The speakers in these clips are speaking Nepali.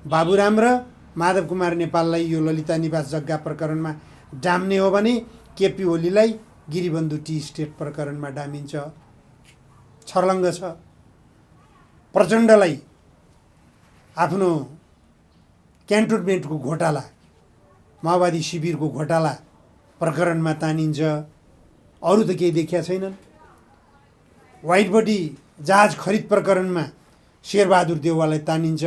बाबुराम र माधव कुमार नेपाललाई यो ललिता निवास जग्गा प्रकरणमा डाम्ने हो भने केपी ओलीलाई गिरिबन्धु टी स्टेट प्रकरणमा डामिन्छ। छर्लङ्ग छ। प्रचण्डलाई आफ्नो क्यान्टोनमेन्टको घोटाला, माओवादी शिविरको घोटाला प्रकरणमा तानिन्छ। अरू त केही देखिया छैनन्। व्हाइट बडी जहाज खरिद प्रकरणमा शेरबहादुर देउवालाई तानिन्छ।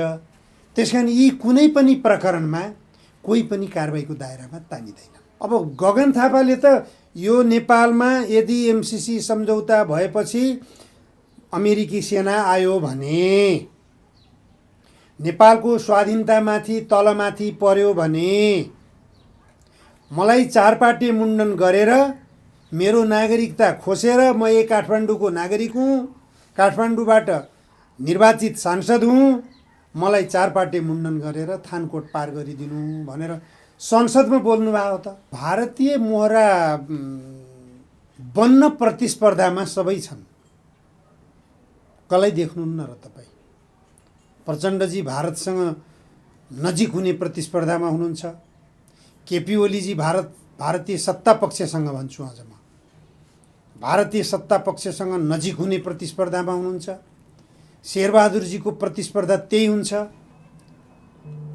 त्यस कारण यी कुनै पनि प्रकरणमा कोही पनि कारबाहीको दायरामा तानिँदैन। अब गगन थापाले त यो नेपालमा यदि एमसिसी सम्झौता भएपछि अमेरिकी सेना आयो भने, नेपालको स्वाधीनतामाथि तलमाथि पर्यो भने मलाई चारपाटे मुण्डन गरेर मेरो नागरिकता खोसेर म एक काठमाडौँको नागरिक हुँ, काठमाडौँबाट निर्वाचित सांसद हुँ, मलाई चारपाटे मुण्डन गरेर थानकोट पार गरिदिनु भनेर संसदमा बोल्नुभयो त। भारतीय मोहरा बन्न प्रतिस्पर्धामा सबै छन्। कसलाई देख्नुहुन्न र तपाईँ? प्रचण्डजी भारतसँग नजिक हुने प्रतिस्पर्धामा हुनुहुन्छ। केपी ओलीजी भारतीय सत्ता पक्षसँग भन्छु अझ म, भारतीय सत्ता पक्षसँग नजिक हुने प्रतिस्पर्धामा हुनुहुन्छ। शेरबहादुरजीको प्रतिस्पर्धा त्यही हुन्छ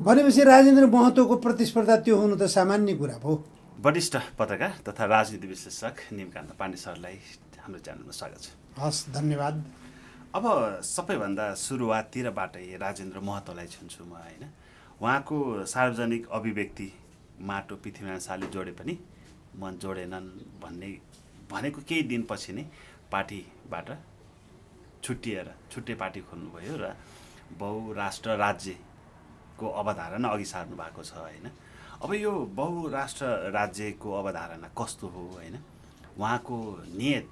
भनेपछि राजेन्द्र महतोको प्रतिस्पर्धा त्यो हुनु त सामान्य कुरा हो। वरिष्ठ पत्रकार तथा राजनीति विश्लेषक निमकान्त पाण्डे सरलाई हाम्रो च्यानलमा स्वागत छ। हस्, धन्यवाद। अब सबैभन्दा सुरुवाततिरबाटै राजेन्द्र महतोलाई छुन्छु म, होइन? उहाँको सार्वजनिक अभिव्यक्ति माटो पृथ्वीनारायण शाहले जोडे पनि मन जोडेनन् भनेको केही दिनपछि नै पार्टीबाट छुट्टै पार्टी खोल्नुभयो र बहुराष्ट्र राज्यको अवधारणा अघि सार्नु भएको छ, होइन? अब यो बहुराष्ट्र राज्यको अवधारणा कस्तो हो, होइन? उहाँको नियत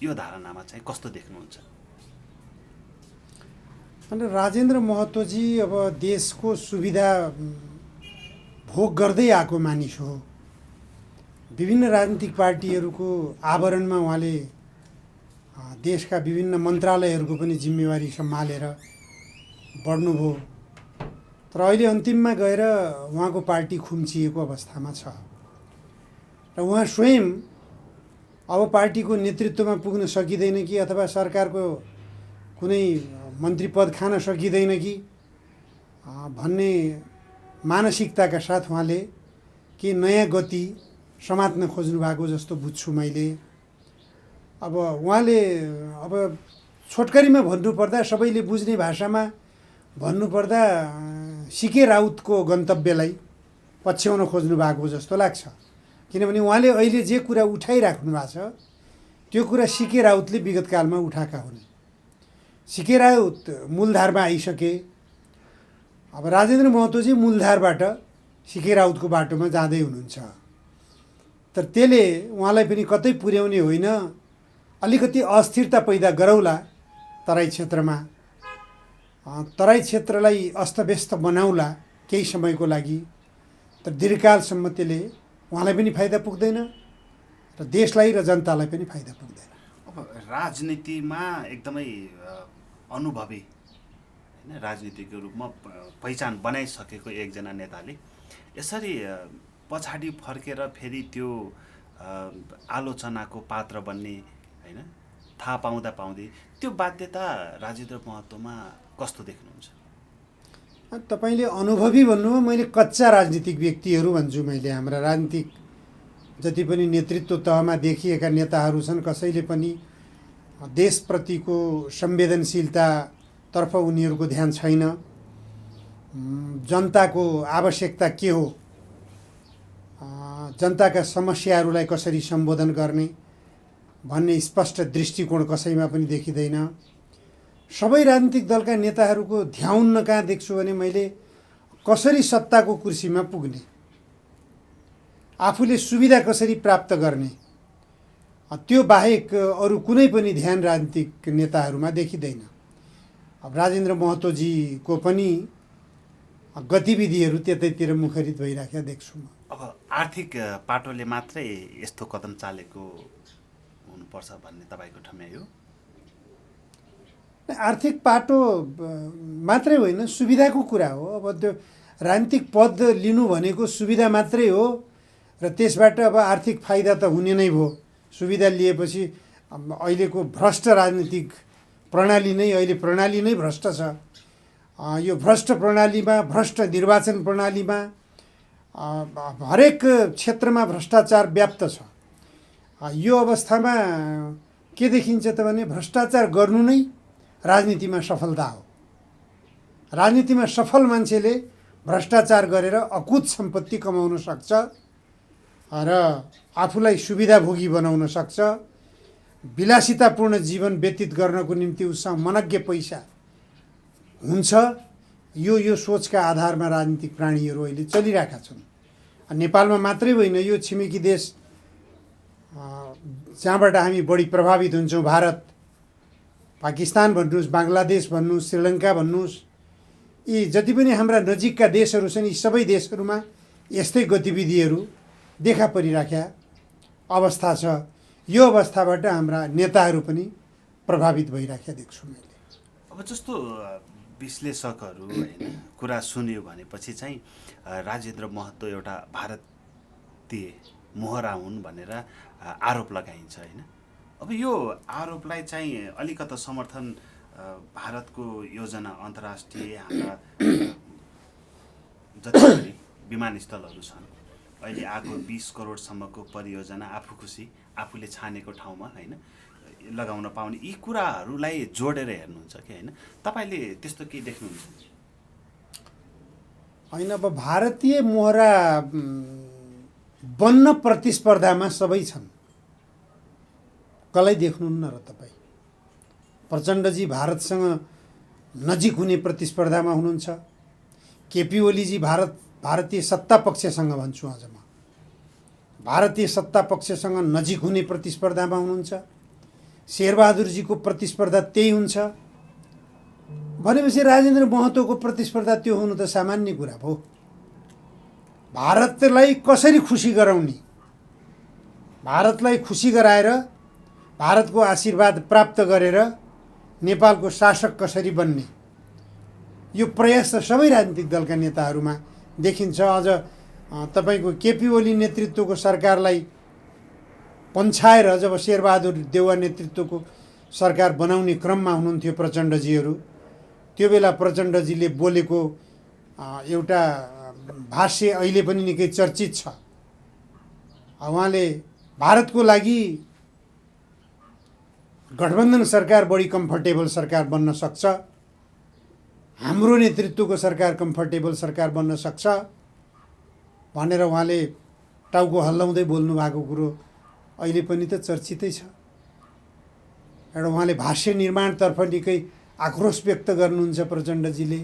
यो धारणामा चाहिँ कस्तो देख्नुहुन्छ? अनि राजेन्द्र महतोजी अब देशको सुविधा भोग गर्दै आएको मानिस हो। विभिन्न राजनीतिक पार्टीहरूको आवरणमा उहाँले देशका विभिन्न मन्त्रालयहरूको पनि जिम्मेवारी सम्हालेर बढ्नुभयो। तर अहिले अन्तिममा गएर उहाँको पार्टी खुम्चिएको अवस्थामा छ र उहाँ स्वयं अब पार्टीको नेतृत्वमा पुग्न सकिँदैन कि अथवा सरकारको कुनै मन्त्री पद खान सकिँदैन कि भन्ने मानसिकताका साथ उहाँले के नयाँ गति समात्न खोज्नु भएको जस्तो बुझ्छु मैले। अब उहाँले अब छोटकरीमा भन्नुपर्दा, सबैले बुझ्ने भाषामा भन्नुपर्दा सिके राउतको गन्तव्यलाई पछ्याउन खोज्नु भएको जस्तो लाग्छ। किनभने उहाँले अहिले जे कुरा उठाइराख्नु भएको छ त्यो कुरा सिके राउतले विगतकालमा उठाएका हुन्। सिके राउत मूलधारमा आइसके। अब राजेन्द्र महतोजी मूलधारबाट सिके राउतको बाटोमा जाँदै हुनुहुन्छ। तर त्यसले उहाँलाई पनि कतै पुर्याउने होइन, अलिकति अस्थिरता पैदा गराउला तराई क्षेत्रमा, तराई क्षेत्रलाई अस्तव्यस्त बनाउला केही समयको लागि। तर दीर्घकालसम्म त्यसले उहाँलाई पनि फाइदा पुग्दैन र देशलाई र जनतालाई पनि फाइदा पुग्दैन। अब राजनीतिमा एकदमै अनुभवी, होइन, राजनीतिको रूपमा पहिचान बनाइसकेको एकजना नेताले यसरी पछाडि फर्केर फेरि त्यो आलोचनाको पात्र बन्ने, होइन, थाहा पाउँदै त्यो बाध्यता राजेन्द्र महतोमा कस्तो देख्नुहुन्छ? तपाईँले अनुभवी भन्नुभयो, मैले कच्चा राजनीतिक व्यक्तिहरू भन्छु। मैले हाम्रा राजनीतिक जति पनि नेतृत्व तहमा देखिएका नेताहरू छन्, कसैले पनि देशप्रतिको संवेदनशीलतातर्फ उनीहरूको ध्यान छैन। जनताको आवश्यकता के हो, जनताका समस्याहरूलाई कसरी सम्बोधन गर्ने भन्ने स्पष्ट दृष्टिकोण कसैमा पनि देखिँदैन। सबै राजनीतिक दलका नेताहरूको ध्यान कहाँ देख्छु भने मैले कसरी सत्ताको कुर्सीमा पुग्ने, आफूले सुविधा कसरी प्राप्त गर्ने, त्यो बाहेक अरू कुनै पनि ध्यान राजनीतिक नेताहरूमा देखिँदैन। अब राजेन्द्र महतोजीको पनि गतिविधिहरू त्यतैतिर मुखरित भइराखेका देख्छु म। अब आर्थिक पाटोले मात्रै यस्तो कदम चालेको हुनुपर्छ भन्ने तपाईँको ठम्याइ हो? आर्थिक पाटो मात्रै होइन, सुविधाको कुरा हो। अब त्यो राजनीतिक पद लिनु भनेको सुविधा मात्रै हो र त्यसबाट अब आर्थिक फाइदा त हुने नै भयो। सुविधा लिएपछि अहिलेको भ्रष्ट राजनीतिक प्रणाली नै भ्रष्ट छ। यो भ्रष्ट प्रणालीमा, भ्रष्ट निर्वाचन प्रणालीमा हरेक क्षेत्रमा भ्रष्टाचार व्याप्त छ। यो अवस्थामा के देखिन्छ त भने भ्रष्टाचार गर्नु नै राजनीतिमा सफलता हो। राजनीतिमा सफल मान्छेले भ्रष्टाचार गरेर अकुत सम्पत्ति कमाउन सक्छ र आफूलाई सुविधाभोगी बनाउन सक्छ। विलासितापूर्ण जीवन व्यतीत गर्नको निम्ति उसँग मनग्गे पैसा हुन्छ। यो सोचका आधारमा राजनीतिक प्राणीहरू अहिले चलिरहेका छन्। नेपालमा मात्रै होइन, यो छिमेकी देश जहाँबाट हामी बढी प्रभावित हुन्छौँ, भारत, पाकिस्तान भन्नुहोस्, बङ्गलादेश भन्नुहोस्, श्रीलङ्का भन्नुहोस्, यी जति पनि हाम्रा नजिकका देशहरू छन्, यी सबै देशहरूमा यस्तै गतिविधिहरू देखा परिराख्या अवस्था छ। यो अवस्थाबाट हाम्रा नेताहरू पनि प्रभावित भइराख्या देख्छु मैले। अब जस्तो विश्लेषकहरू होइन कुरा सुन्यो भनेपछि चाहिँ राजेन्द्र महतो एउटा भारतीय मोहरा हुन् भनेर आरोप लगाइन्छ होइन। अब यो आरोपलाई चाहिँ अलिकता समर्थन भारतको योजना अन्तर्राष्ट्रिय हाम्रा जति पनि विमानस्थलहरू छन्, अहिले आएको 20 करोडसम्मको परियोजना आफू खुसी आफूले छानेको ठाउँमा होइन लगाउन पाउने, यी कुराहरूलाई जोडेर हेर्नुहुन्छ कि होइन? तपाईँले त्यस्तो केही देख्नुहुन्छ? होइन, अब भारतीय मोहरा बन्न प्रतिस्पर्धामा सबै छन्। कसलाई देख्नुहुन्न र तपाईँ? प्रचण्डजी भारतसँग नजिक हुने प्रतिस्पर्धामा हुनुहुन्छ। केपी ओलीजी भारतीय सत्ता पक्षसँग भन्छु अझ म, भारतीय सत्ता पक्षसँग नजिक हुने प्रतिस्पर्धामा हुनुहुन्छ। शेरबहादुरजीको प्रतिस्पर्धा त्यही हुन्छ भनेपछि राजेन्द्र महतोको प्रतिस्पर्धा त्यो हुनु त सामान्य कुरा भयो। भारतलाई कसरी खुसी गराउने, भारतलाई खुसी गराएर भारतको आशीर्वाद प्राप्त गरेर नेपालको शासक कसरी बन्ने, यो प्रयास त सबै राजनीतिक दलका नेताहरूमा देखिन्छ। अझ तपाईँको केपी ओली नेतृत्वको सरकारलाई पन्छाएर जब शेरबहादुर देउवा नेतृत्वको सरकार बनाउने क्रममा हुनुहुन्थ्यो प्रचण्डजीहरू, त्यो बेला प्रचण्डजीले बोलेको एउटा भाष्य अहिले पनि निकै चर्चित छ। उहाँले भारतको लागि गठबन्धन सरकार बढी कम्फर्टेबल सरकार बन्न सक्छ, हाम्रो नेतृत्वको सरकार कम्फर्टेबल सरकार बन्न सक्छ भनेर उहाँले टाउको हल्लाउँदै बोल्नु भएको कुरो अहिले पनि त चर्चितै छ। एउटा उहाँले भाष्य निर्माणतर्फ निकै आक्रोश व्यक्त गर्नुहुन्छ प्रचण्डजीले,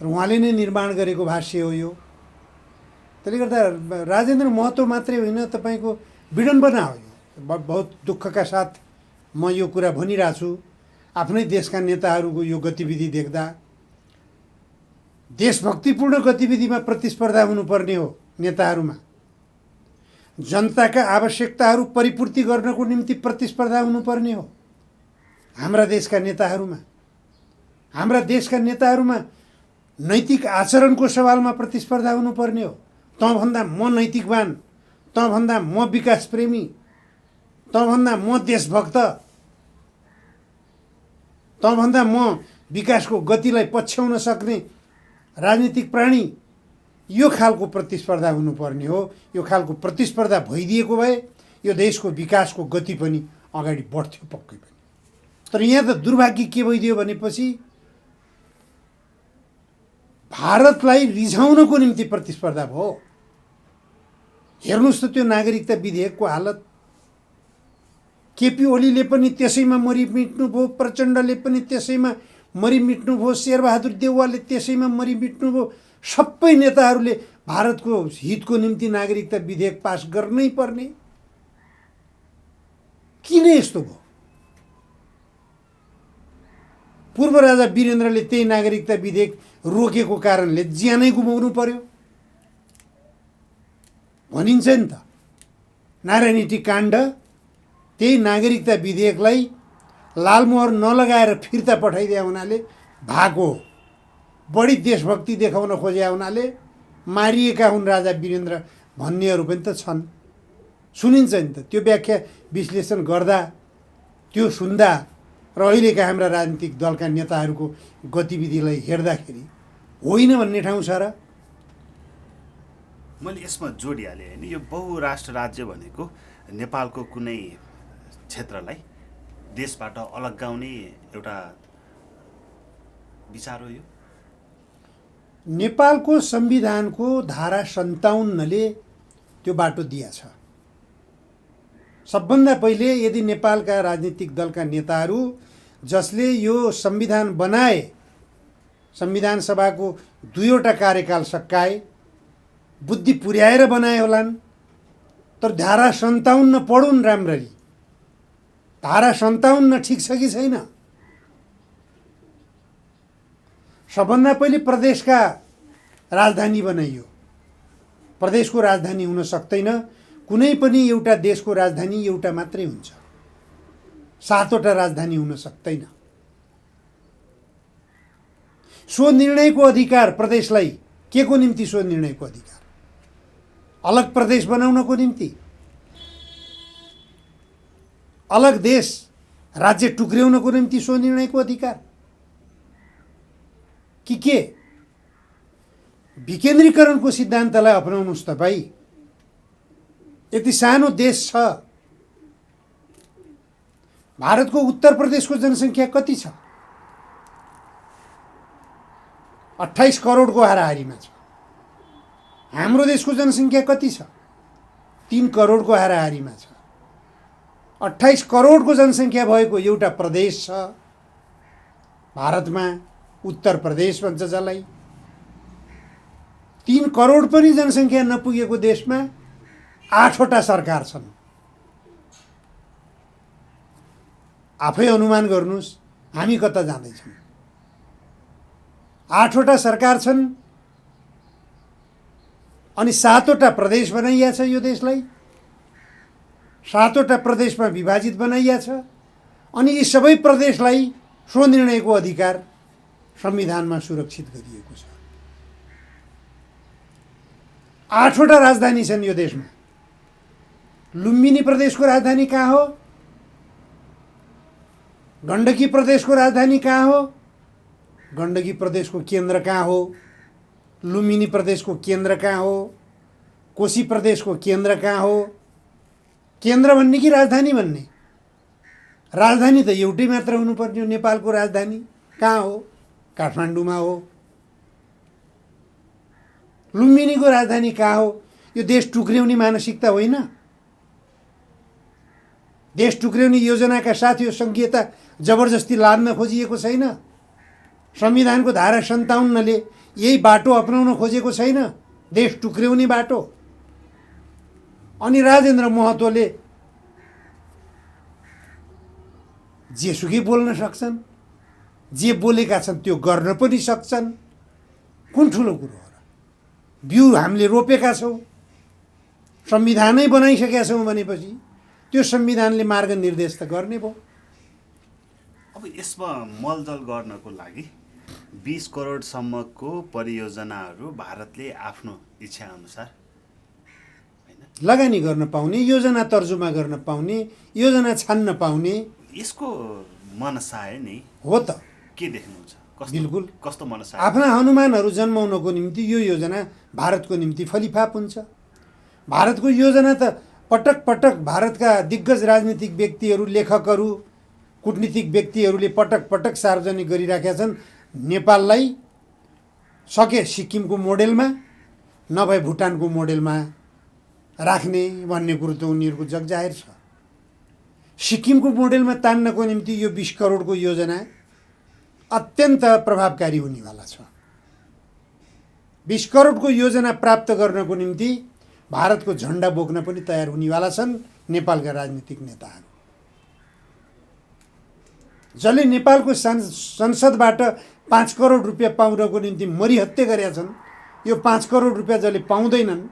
तर उहाँले नै निर्माण गरेको भाष्य हो यो। त्यसले गर्दा राजेन्द्र महतो मात्रै होइन, तपाईँको विडम्बना हो यो। बहुत दुःखका साथ म यो कुरा भनिरहेको छु। आफ्नै देशका नेताहरूको यो गतिविधि देख्दा देशभक्तिपूर्ण गतिविधिमा प्रतिस्पर्धा हुनुपर्ने हो नेताहरूमा। जनताका आवश्यकताहरू परिपूर्ति गर्नको निम्ति प्रतिस्पर्धा हुनुपर्ने हो हाम्रा देशका नेताहरूमा। हाम्रा देशका नेताहरूमा नैतिक आचरणको सवालमा प्रतिस्पर्धा हुनुपर्ने हो। तँभन्दा म नैतिकवान, तँभन्दा म विकास प्रेमी, तँभन्दा म देशभक्त, तँभन्दा म विकासको गतिलाई पछ्याउन सक्ने राजनीतिक प्राणी, यो खालको प्रतिस्पर्धा हुनुपर्ने हो। यो खालको प्रतिस्पर्धा भइदिएको भए यो देशको विकासको गति पनि अगाडि बढ्थ्यो पक्कै पनि। तर यहाँ त दुर्भाग्य के भइदियो भनेपछि भारतलाई रिझाउनको निम्ति प्रतिस्पर्धा भयो। हेर्नुहोस् त त्यो नागरिकता विधेयकको हालत। केपी ओलीले पनि त्यसैमा मरिमिट्नु भयो, प्रचण्डले पनि त्यसैमा मरिमिट्नु भयो, शेरबहादुर देउवाले त्यसैमा मरिमिट्नु भयो। सबै नेताहरूले भारतको हितको निम्ति नागरिकता विधेयक पास गर्नै पर्ने। किन यस्तो भयो? पूर्व राजा वीरेन्द्रले त्यही नागरिकता विधेयक रोकेको कारणले ज्यानै गुमाउनु पर्यो भनिन्छ नि त। नारायणी टी काण्ड त्यही नागरिकता विधेयकलाई लालमोहर नलगाएर फिर्ता पठाइदिए हुनाले भएको हो। बढी देशभक्ति देखाउन खोजे हुनाले मारिएका हुन् राजा वीरेन्द्र भन्नेहरू पनि त छन्। सुनिन्छ नि त त्यो व्याख्या विश्लेषण गर्दा, त्यो सुन्दा र अहिलेका हाम्रा राजनीतिक दलका नेताहरूको गतिविधिलाई हेर्दाखेरि होइन भन्ने ठाउँ छ र? मैले यसमा जोडिहालेँ होइन, यो बहुराष्ट्र राज्य भनेको नेपालको कुनै क्षेत्रलाई देशबाट अलग्गाउने एउटा विचार हो। यो नेपालको संविधानको धारा 57ले त्यो बाटो दिएछ। सबभन्दा पहिले यदि नेपालका राजनीतिक दलका नेताहरू जसले यो संविधान बनाए, संविधान सभाको 2वटा कार्यकाल सकाए, बुद्धि पुर्याएर बनाए होलान्, तर धारा 57 पढुन् राम्ररी। धारा 57 ठिक छ कि छैन? सबभन्दा पहिले प्रदेशका राजधानी बनाइयो। प्रदेशको राजधानी हुन सक्दैन। कुनै पनि एउटा देशको राजधानी एउटा मात्रै हुन्छ, 7वटा राजधानी हुन सक्दैन। स्वनिर्णयको अधिकार प्रदेशलाई के को निम्ति? स्वनिर्णयको अधिकार अलग प्रदेश बनाउनको निम्ति, अलग देश राज्य टुक्र्याउनको निम्ति स्वनिर्णयको अधिकार के? विकेन्द्रीकरणको सिद्धान्तलाई अपनाउनुहोस् तपाईँ। यति सानो देश छ। भारतको उत्तर प्रदेशको जनसङ्ख्या कति छ? 28 करोडको हाराहारीमा छ। हाम्रो देशको जनसङ्ख्या कति छ? 3 करोडको हाराहारीमा छ। 28 करोडको जनसङ्ख्या भएको एउटा प्रदेश छ भारतमा, उत्तर प्रदेश भन्छ जसलाई। 3 करोड पनि जनसङ्ख्या नपुगेको देशमा 8वटा सरकार छन्। आफै अनुमान गर्नुहोस् हामी कता जाँदैछौँ। 8वटा सरकार छन् अनि 7वटा प्रदेश बनाइया छ। यो देशलाई 7वटा प्रदेशमा विभाजित बनाइया छ अनि यी सबै प्रदेशलाई स्वनिर्णयको अधिकार संविधानमा सुरक्षित गरिएको छ। 8वटा राजधानी छन् यो देशमा। लुम्बिनी प्रदेशको राजधानी कहाँ हो? गण्डकी प्रदेशको राजधानी कहाँ हो? गण्डकी प्रदेशको केन्द्र कहाँ हो? लुम्बिनी प्रदेशको केन्द्र कहाँ हो? कोशी प्रदेशको केन्द्र कहाँ हो? केन्द्र भन्ने कि राजधानी भन्ने? राजधानी त एउटै मात्र हुनुपर्ने हो। नेपालको राजधानी कहाँ हो? काठमाडौँमा हो। लुम्बिनीको राजधानी कहाँ हो? यो देश टुक्र्याउने मानसिकता होइन। देश टुक्र्याउने योजनाका साथ यो सङ्घीयता जबरजस्ती लाद्न खोजिएको छैन। संविधानको धारा 57ले यही बाटो अपनाउन खोजेको छैन, देश टुक्र्याउने बाटो। अनि राजेन्द्र महतोले जेसुकै बोल्न सक्छन्, जे बोलेका छन् त्यो गर्न पनि सक्छन्। कुन ठुलो कुरो हो र? बिउ हामीले रोपेका छौँ, संविधानै बनाइसकेका छौँ भनेपछि त्यो संविधानले मार्गनिर्देश त गर्ने भयो। अब यसमा मलजल गर्नको लागि 20 करोडसम्मको परियोजनाहरू भारतले आफ्नो इच्छा अनुसार लगानी गर्न पाउने, योजना तर्जुमा गर्न पाउने, योजना छान्न पाउने, यसको मनसाय नै हो त। के देख्नुहुन्छ? बिल्कुल कस्तो मनसाय? आफ्ना हनुमानहरू जन्माउनको निम्ति यो योजना भारतको निम्ति फलिफाप हुन्छ। भारतको योजना त पटक पटक भारतका दिग्गज राजनीतिक व्यक्तिहरू, लेखकहरू, कूटनीतिक व्यक्तिहरूले पटक पटक सार्वजनिक गरिराखेका छन्। नेपाललाई सके सिक्किमको मोडेलमा नभए भुटानको मोडेलमा राख्ने भन्ने कुरो त उनीहरूको जगजाहेर छ। सिक्किमको मोडेलमा तान्नको निम्ति यो 20 करोडको योजना अत्यन्त प्रभावकारी हुनेवाला छ। 20 करोडको योजना प्राप्त गर्नको निम्ति भारतको झन्डा बोक्न पनि तयार हुनेवाला छन् नेपालका राजनीतिक नेताहरू। जसले नेपालको संसदबाट 5 करोड रुपियाँ पाउनको निम्ति मरिहत्ते गरेका छन्, यो 5 करोड रुपियाँ जसले पाउँदैनन्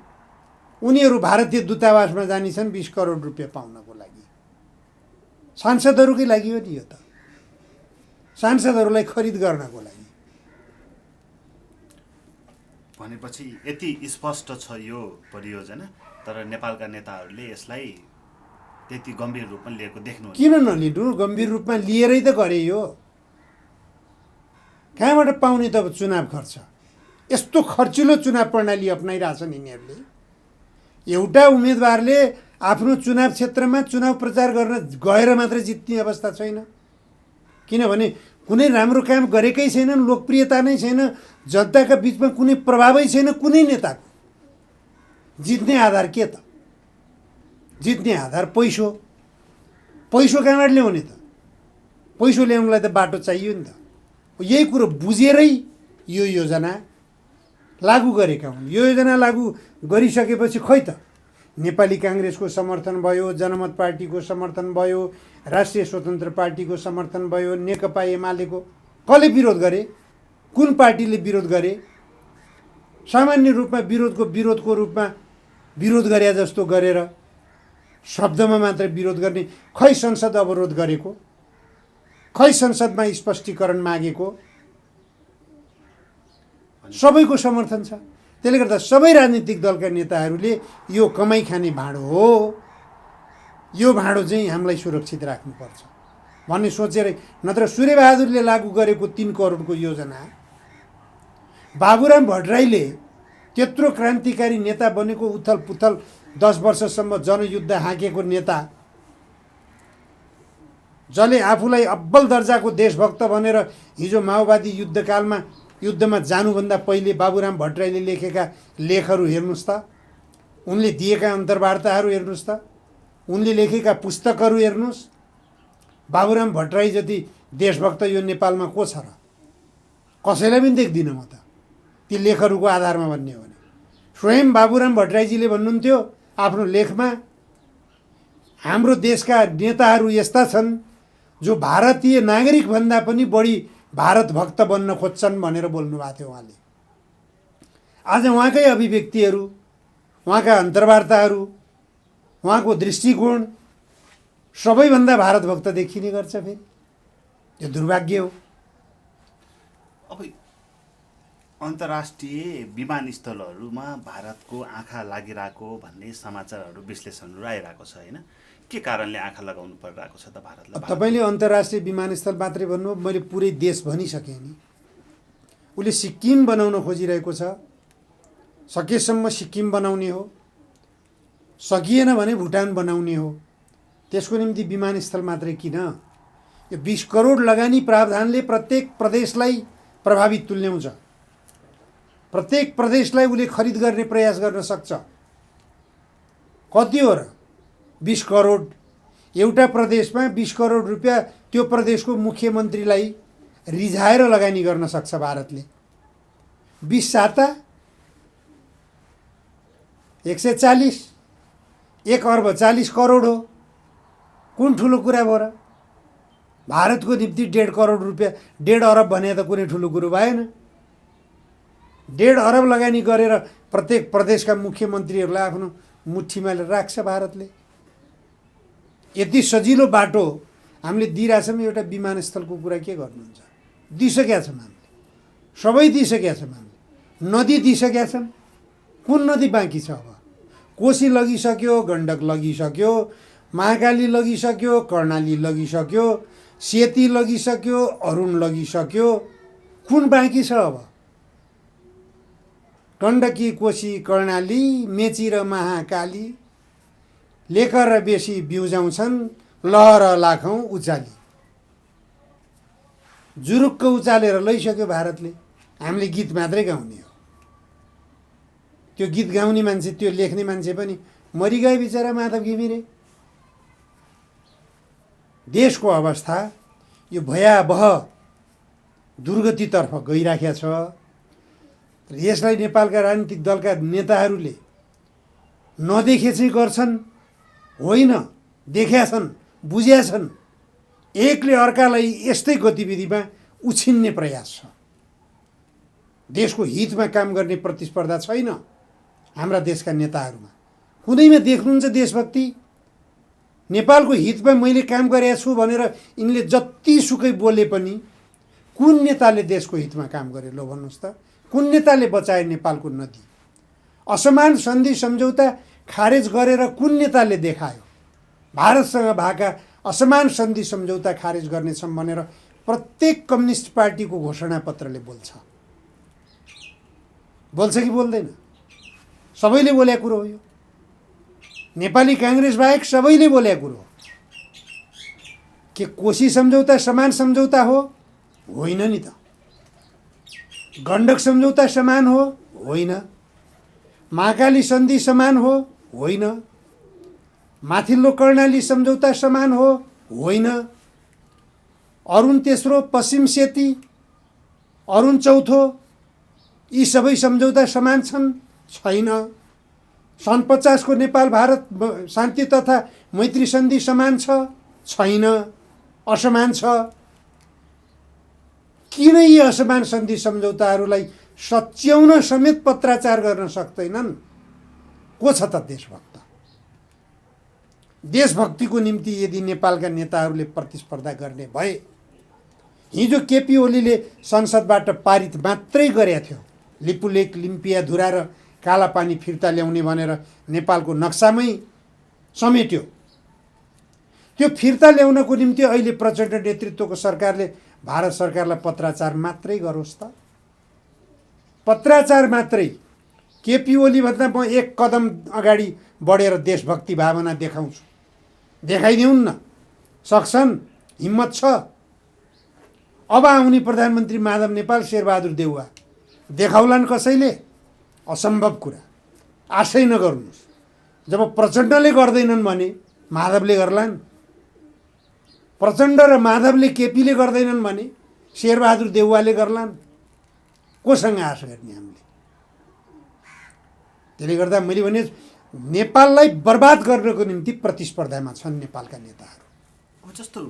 उनीहरू भारतीय दूतावासमा जानेछन् 20 करोड रुपियाँ पाउनको लागि। सांसदहरूकै लागि हो नि यो त। सांसदहरूलाई खरिद गर्नको लागि। भनेपछि यति स्पष्ट छ यो परियोजना, तर नेपालका नेताहरूले यसलाई त्यति गम्भीर रूपमा लिएको देख्नु। किन नलिनु? गम्भीर रूपमा लिएरै त गरे यो। कहाँबाट पाउने त चुनाव खर्च? यस्तो खर्चिलो चुनाव प्रणाली अप्नाइरहेछन् यिनीहरूले। एउटा उम्मेदवारले आफ्नो चुनाव क्षेत्रमा चुनाव प्रचार गर्न गएर मात्र जित्ने अवस्था छैन। किनभने कुनै राम्रो काम गरेकै छैन, लोकप्रियता नै छैन, जनताका बिचमा कुनै प्रभावै छैन कुनै नेताको। जित्ने आधार के त? जित्ने आधार पैसो। पैसो कहाँबाट ल्याउने त? पैसो ल्याउनलाई त बाटो चाहियो नि त। यही कुरो बुझेरै यो योजना लागू गरेका हुन्। यो योजना लागू गरिसकेपछि खै त नेपाली काङ्ग्रेसको समर्थन भयो, जनमत पार्टीको समर्थन भयो, राष्ट्रिय स्वतन्त्र पार्टीको समर्थन भयो, नेकपा एमालेको। कसले विरोध गरे? कुन पार्टीले विरोध गरे? सामान्य रूपमा विरोधको रूपमा विरोध गरे जस्तो गरेर शब्दमा मात्र विरोध गर्ने। खै संसद अवरोध गरेको? खै संसदमा स्पष्टीकरण मागेको? सबैको समर्थन छ। त्यसले गर्दा सबै राजनीतिक दलका नेताहरूले यो कमाइ खाने भाँडो हो, यो भाँडो चाहिँ हामीलाई सुरक्षित राख्नुपर्छ भन्ने सोचेरै। नत्र सूर्यबहादुरले लागू गरेको 3 करोडको योजना, बाबुराम भट्टराईले त्यत्रो क्रान्तिकारी नेता बनेको, उथल पुथल 10 वर्षसम्म जनयुद्ध हाँकेको नेता, जसले आफूलाई अब्बल दर्जाको देशभक्त भनेर हिजो माओवादी युद्धमा जानुभन्दा पहिले बाबुराम भट्टराईले लेखेका लेखहरू हेर्नुहोस् त, उनले दिएका अन्तर्वार्ताहरू हेर्नुहोस् त, उनले लेखेका पुस्तकहरू हेर्नुहोस्। बाबुराम भट्टराई जति देशभक्त यो नेपालमा को छ र? कसैलाई पनि देख्दिनँ म त ती लेखहरूको आधारमा भन्ने हो भने। स्वयं बाबुराम भट्टराईजीले भन्नुहुन्थ्यो आफ्नो लेखमा, हाम्रो देशका नेताहरू यस्ता छन् जो भारतीय नागरिकभन्दा पनि बढी भारत भक्त बन्न खोज्छन् भनेर बोल्नुभएको थियो उहाँले। आज उहाँकै अभिव्यक्तिहरू, उहाँका अन्तर्वार्ताहरू, उहाँको दृष्टिकोण सबैभन्दा भारत भक्त देखिने गर्छ। फेरि यो दुर्भाग्य हो। अब अन्तर्राष्ट्रिय विमानस्थलहरूमा भारतको आँखा लागिरहेको भन्ने समाचारहरू, विश्लेषणहरू आइरहेको छ होइन? के कारणले आँखा लगाउनु परिरहेको छ त भारतलाई? तपाईँले अन्तर्राष्ट्रिय विमानस्थल मात्रै भन्नु, मैले पुरै देश भनिसकेँ नि। उसले सिक्किम बनाउन खोजिरहेको छ, सकेसम्म सिक्किम बनाउने हो, सकिएन भने भुटान बनाउने हो। त्यसको निम्ति विमानस्थल मात्रै किन? यो 20 करोड लगानी प्रावधानले प्रत्येक प्रदेशलाई प्रभावित तुल्याउँछ। प्रत्येक प्रदेशलाई उसले खरिद गर्ने प्रयास गर्न सक्छ। कति हो र 20 करोड? एउटा प्रदेशमा 20 करोड रुपियाँ त्यो प्रदेशको मुख्यमन्त्रीलाई रिझाएर लगानी गर्न सक्छ भारतले। 20 साता 140, 1 अर्ब 40 करोड हो। कुन ठुलो कुरा भयो र? भारतको निम्ति 1.5 करोड रुपियाँ, 1.5 अरब भने त कुनै ठुलो कुरो भएन। 1.5 अरब लगानी गरेर प्रत्येक प्रदेशका मुख्यमन्त्रीहरूलाई आफ्नो मुठीमा राख्छ भारतले। यति सजिलो बाटो हामीले दिइरहेछौँ। एउटा विमानस्थलको कुरा के गर्नुहुन्छ? दिइसकेका छौँ हामीले, सबै दिइसकेका छौँ हामीले। नदी दिइसकेका छौँ। कुन नदी बाँकी छ अब? कोशी लगिसक्यो, गण्डक लगिसक्यो, महाकाली लगिसक्यो, कर्णाली लगिसक्यो, सेती लगिसक्यो, अरुण लगिसक्यो। कुन बाँकी छ अब? गण्डकी, कोशी, कर्णाली, मेची र महाकाली लेकर र बेसी बिउजाउँछन्, लहर लाखौँ उचाली। जुरुक्क उचालेर लैसक्यो भारतले। हामीले गीत मात्रै गाउने हो। त्यो गीत गाउने मान्छे, त्यो लेख्ने मान्छे पनि मरिगए बिचरा माधव घिमिरे। देशको अवस्था यो भयावह दुर्गतितर्फ गइराखेको छ। यसलाई नेपालका राजनीतिक दलका नेताहरूले नदेखे चाहिँ गर्छन्, होइन देखेका छन्, बुझेका छन्। एकले अर्कालाई यस्तै गतिविधिमा उछिन्ने प्रयास छ। देशको हितमा काम गर्ने प्रतिस्पर्धा छैन हाम्रा देशका नेताहरूमा। कुनैमा देख्नुहुन्छ देशभक्ति? नेपालको हितमा मैले काम गरेको छु भनेर यिनले जतिसुकै बोले पनि कुन नेताले देशको हितमा काम गरे लो भन्नुहोस् त? कुन नेताले बचाए नेपालको नदी? असमान सन्धि सम्झौता खारेज गरेर कुन नेताले देखायो? भारतसँग भएका असमान सन्धि सम्झौता खारेज गर्नेछौँ भनेर प्रत्येक कम्युनिस्ट पार्टीको घोषणापत्रले बोल्छ कि बोल्दैन? सबैले बोलेको कुरो हो यो। नेपाली काङ्ग्रेस बाहेक सबैले बोलेको कुरो हो। के कोशी सम्झौता समान सम्झौता हो? होइन नि त। गण्डक सम्झौता समान हो? होइन। महाकाली सन्धि समान हो? होइन। माथिल्लो कर्णाली सम्झौता समान हो? होइन। अरुण तेस्रो, पश्चिम सेती, अरुण चौथो, यी सबै सम्झौता समान छन्? छैन। सन् 50 को नेपाल भारत शान्ति तथा मैत्री सन्धि समान छ? छैन, असमान छ। किन यी असमान सन्धि सम्झौताहरूलाई सच्याउन समेत पत्राचार गर्न सक्दैनन्? को छ त देशभक्त? देशभक्तिको निम्ति यदि नेपालका नेताहरूले प्रतिस्पर्धा गर्ने भए, हिजो केपी ओलीले संसदबाट पारित मात्रै गरेका थियो, लिपुलेक, लिम्पियाधुरा र कालापानी फिर्ता ल्याउने भनेर नेपालको नक्सामै समेट्यो। त्यो फिर्ता ल्याउनको निम्ति अहिले प्रचण्ड नेतृत्वको सरकारले भारत सरकारलाई पत्राचार मात्रै गरोस् त। पत्राचार मात्रै। केपी ओलीभन्दा म एक कदम अगाडि बढेर देशभक्ति भावना देखाउँछु। देखाइदिउन् न, सक्छन्, हिम्मत छ। अब आउने प्रधानमन्त्री माधव नेपाल, शेरबहादुर देउवा देखाउलान् कसैले? असम्भव कुरा। आशै नगर्नुहोस्। जब प्रचण्डले गर्दैनन् भने माधवले गर्लान्। प्रचण्ड र माधवले केपीले गर्दैनन् भने शेरबहादुर देउवाले गर्लान्। कोसँग आश गर्ने हामीले? त्यसले गर्दा मैले भने नेपाललाई बर्बाद गर्नको निम्ति प्रतिस्पर्धामा छन् नेपालका नेताहरू। अब जस्तो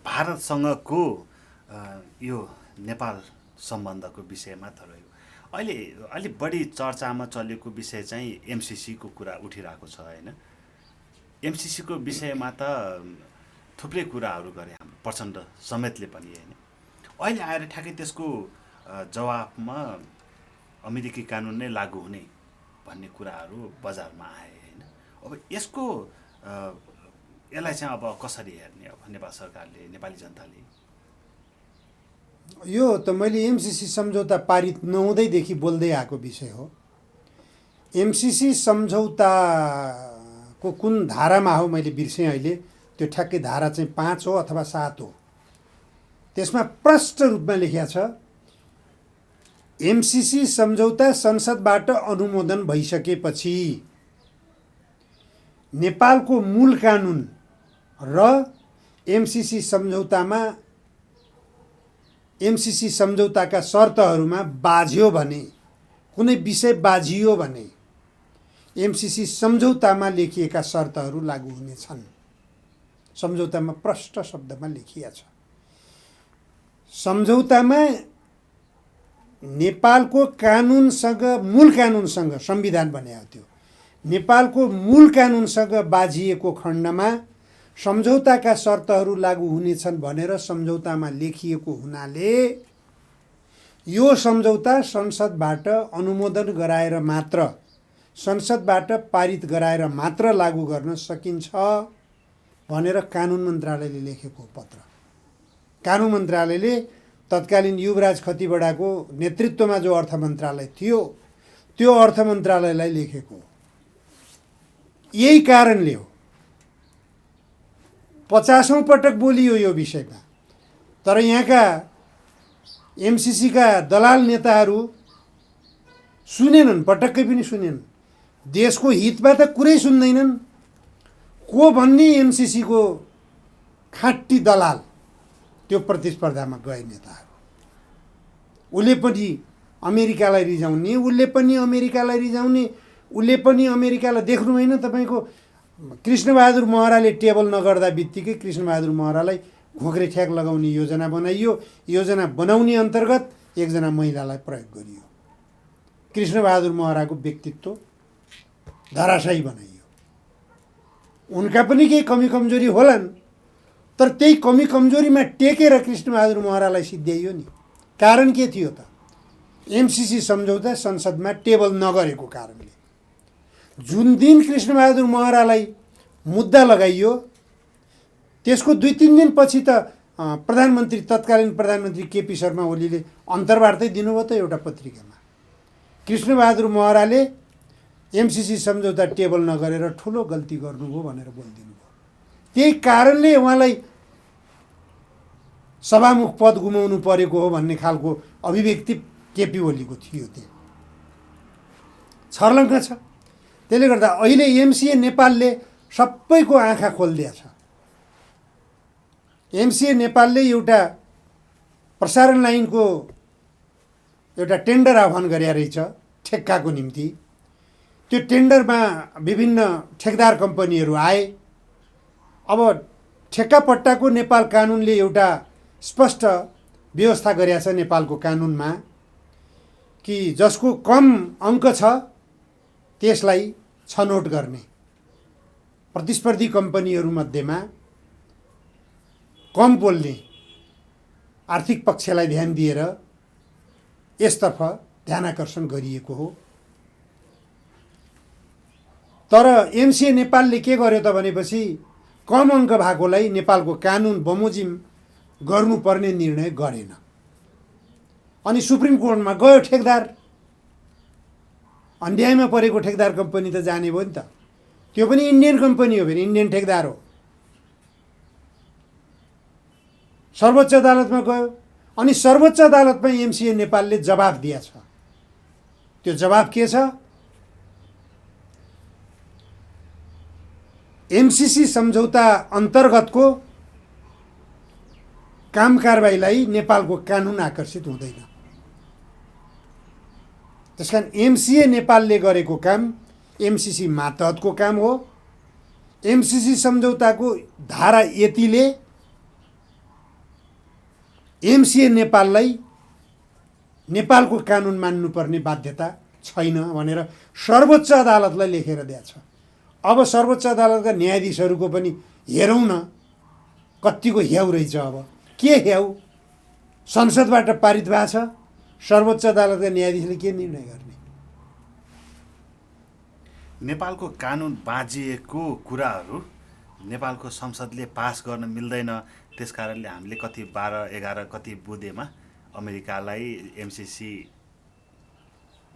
भारतसँगको यो नेपाल सम्बन्धको विषयमा त रह्यो, अहिले अलि बढी चर्चामा चलेको विषय चाहिँ एमसिसीको कुरा उठिरहेको छ होइन। एमसिसीको विषयमा त थुप्रै कुराहरू गरे हाम्रो प्रचण्ड समेतले पनि होइन। अहिले आएर ठ्याक्कै त्यसको जवाफमा अमेरिकी कानुन नै लागू हुने भन्ने कुराहरू बजारमा आए होइन। अब यसको यसलाई चाहिँ अब कसरी हेर्ने अब नेपाल सरकारले, नेपाली जनताले? यो त मैले एमसिसी सम्झौता पारित नहुँदैदेखि बोल्दै आएको विषय हो। एमसिसी सम्झौताको कुन धारामा हो मैले बिर्सेँ अहिले। त्यो ठ्याक्कै धारा चाहिँ 5 हो अथवा 7 हो। त्यसमा प्रष्ट रूपमा लेखिया छ, एमसिसी सम्झौता संसदबाट अनुमोदन भइसकेपछि नेपालको मूल कानुन र एमसिसी सम्झौताका शर्तहरूमा बाझ्यो भने, कुनै विषय बाझियो भने एमसिसी सम्झौतामा लेखिएका शर्तहरू लागू हुनेछन्। सम्झौतामा प्रष्ट शब्दमा लेखिया छ। सम्झौतामा नेपालको कानुनसँग, मूल कानुनसँग, संविधान बनाएको थियो, नेपालको मूल कानुनसँग बाझिएको खण्डमा सम्झौताका शर्तहरू लागू हुनेछन् भनेर सम्झौतामा लेखिएको हुनाले यो सम्झौता संसदबाट अनुमोदन गराएर मात्र, संसदबाट पारित गराएर मात्र लागू गर्न सकिन्छ भनेर कानुन मन्त्रालयले लेखेको पत्र। कानुन मन्त्रालयले तत्कालीन युवराज खतिवडाको नेतृत्वमा जो अर्थ मन्त्रालय थियो, त्यो अर्थ मन्त्रालयलाई लेखेको। यही कारणले हो 50औं पटक बोलियो यो विषयमा। तर यहाँका एमसिसीका दलाल नेताहरू सुनेनन्, पटक्कै पनि सुनेनन्। देशको हितमा त कुरै सुन्दैनन्। को भन्ने एमसिसीको खाँटी दलाल, त्यो प्रतिस्पर्धामा गए नेताहरू। उसले पनि अमेरिकालाई रिजाउने, उसले पनि अमेरिकालाई रिजाउने, उसले पनि अमेरिकालाई देख्नु होइन तपाईँको कृष्णबहादुर महराले टेबल नगर्दा बित्तिकै कृष्णबहादुर महरालाई घोक्रे ठ्याक लगाउने योजना बनाइयो। योजना बनाउने अन्तर्गत एकजना महिलालाई प्रयोग गरियो। कृष्णबहादुर महराको व्यक्तित्व धराशायी बनाइयो। उनका पनि केही कमी कमजोरी होलान्, तर त्यही कमी कमजोरीमा टेकेर कृष्णबहादुर महरालाई सिद्ध्याइयो नि। कारण के थियो त? एमसिसी सम्झौता संसदमा टेबल नगरेको कारणले। जुन दिन कृष्णबहादुर महरालाई मुद्दा लगाइयो त्यसको 2-3 दिनपछि त प्रधानमन्त्री तत्कालीन प्रधानमन्त्री केपी शर्मा ओलीले अन्तर्वार्तै दिनुभयो त एउटा पत्रिकामा। कृष्णबहादुर महराले एमसिसी सम्झौता टेबल नगरेर ठुलो गल्ती गर्नुभयो भनेर बोलिदिनु भयो। त्यही कारणले उहाँलाई सभामुख पद गुमाउनु परेको हो भन्ने खालको अभिव्यक्ति केपी ओलीको थियो। त्यो छर्लङ्ग छ। त्यसले गर्दा अहिले एमसिए नेपालले सबैको आँखा खोलिदिएछ। एमसिए नेपालले एउटा प्रसारण लाइनको एउटा टेन्डर आह्वान गरे रहेछ ठेक्काको निम्ति। त्यो टेन्डरमा विभिन्न ठेकदार कम्पनीहरू आए। अब ठेक्का पट्टाको नेपाल कानुनले एउटा स्पष्ट व्यवस्था गरेको छ नेपालको कानुनमा कि जसको कम अङ्क छ त्यसलाई छनौट गर्ने। प्रतिस्पर्धी कम्पनीहरूमध्येमा कम बोल्ने आर्थिक पक्षलाई ध्यान दिएर यसतर्फ ध्यानाकर्षण गरिएको हो। तर एमसिए नेपालले के गर्यो त भनेपछि कम अङ्क भएकोलाई नेपालको कानुन बमोजिम गर्नुपर्ने निर्णय गरेन। अनि सुप्रिम कोर्टमा गयो ठेकदार। अन्यायमा परेको ठेकदार कम्पनी त जाने भयो नि त। त्यो पनि इन्डियन कम्पनी हो, फेरि इन्डियन ठेकदार हो। सर्वोच्च अदालतमा गयो अनि सर्वोच्च अदालतमा एमसिए नेपालले जवाब दिएछ। त्यो जवाब के छ? एमसिसी सम्झौता अन्तर्गतको काम कारबाहीलाई नेपालको कानुन आकर्षित हुँदैन। त्यसकारण एमसिए नेपालले गरेको काम एमसिसी मातहतको काम हो। एमसिसी सम्झौताको धारा यतिले एमसिए नेपाललाई नेपालको कानुन मान्नुपर्ने बाध्यता छैन भनेर सर्वोच्च अदालतलाई लेखेर दिएछ। अब सर्वोच्च अदालतका न्यायाधीशहरूको पनि हेरौँ न कतिको ह्याउ रहेछ। अब के ह्याउ? संसदबाट पारित भएको छ, सर्वोच्च अदालतका न्यायाधीशले के निर्णय गर्ने? नेपालको कानुन बाँझिएको कुराहरू नेपालको संसदले पास गर्न मिल्दैन। त्यसकारणले हामीले कति 12-11 कति बुँदेमा अमेरिकालाई एमसिसी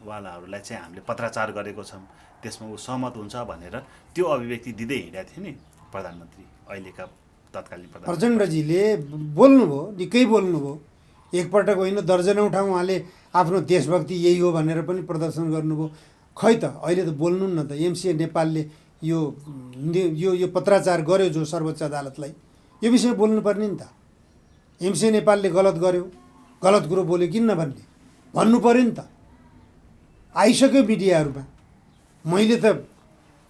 वालाहरूलाई चाहिँ हामीले पत्राचार गरेको छौँ, त्यसमा ऊ सहमत हुन्छ भनेर त्यो अभिव्यक्ति दिँदै हिँडेका थिए नि प्रधानमन्त्री, अहिलेका तत्कालीन प्रधानमन्त्री प्रचण्डजीले बोल्नुभयो, निकै बोल्नुभयो। एकपटक होइन दर्जनौँ ठाउँ उहाँले आफ्नो देशभक्ति यही हो भनेर पनि प्रदर्शन गर्नुभयो। खै त अहिले त बोल्नु न त। एमसिए नेपालले यो पत्राचार गर्यो जो सर्वोच्च अदालतलाई, यो विषयमा बोल्नुपर्ने नि त। एमसिए नेपालले गलत गर्यो, गलत कुरो बोल्यो किन नभन्ने? भन्नु पऱ्यो नि त। आइसक्यो मिडियाहरूमा, मैले त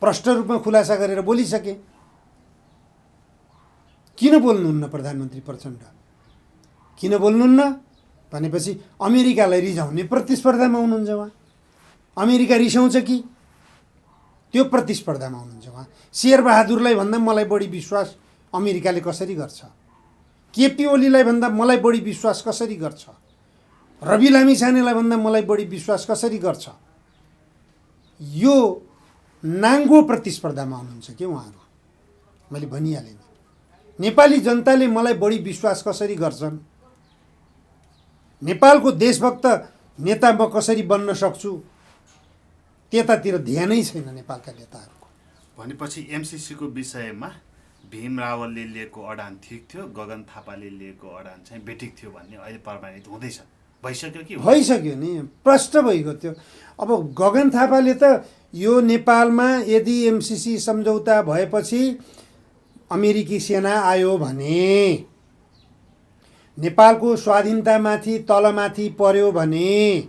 प्रष्ट रूपमा खुलासा गरेर बोलिसकेँ। किन बोल्नुहुन्न प्रधानमन्त्री प्रचण्ड? किन बोल्नुहुन्न भनेपछि अमेरिकालाई रिझाउने प्रतिस्पर्धामा हुनुहुन्छ उहाँ। अमेरिका रिसाउँछ कि त्यो प्रतिस्पर्धामा हुनुहुन्छ उहाँ। शेरबहादुरलाई भन्दा मलाई बढी विश्वास अमेरिकाले कसरी गर्छ? केपी ओलीलाई भन्दा मलाई बढी विश्वास कसरी गर्छ? रवि लामिछानेलाई भन्दा मलाई बढी विश्वास कसरी गर्छ? यो नाङ्गो प्रतिस्पर्धामा हुनुहुन्छ कि उहाँहरू। मैले भनिहालेँ नि, नेपाली जनताले मलाई बढी विश्वास कसरी गर्छन्, नेपालको देशभक्त नेता म कसरी बन्न सक्छु, त्यतातिर ध्यानै छैन नेपालका नेताहरूको। भनेपछि एमसिसीको विषयमा भीम रावलले लिएको अडान ठिक थियो, गगन थापाले लिएको अडान चाहिँ बेठिक थियो भन्ने अहिले प्रमाणित हुँदैछ। भइसक्यो कि? भइसक्यो नि, प्रष्ट भइगयो त्यो। अब गगन थापाले त यो नेपालमा यदि एमसिसी सम्झौता भएपछि अमेरिकी सेना आयो भने, नेपालको स्वाधीनतामाथि तलमाथि पर्यो भने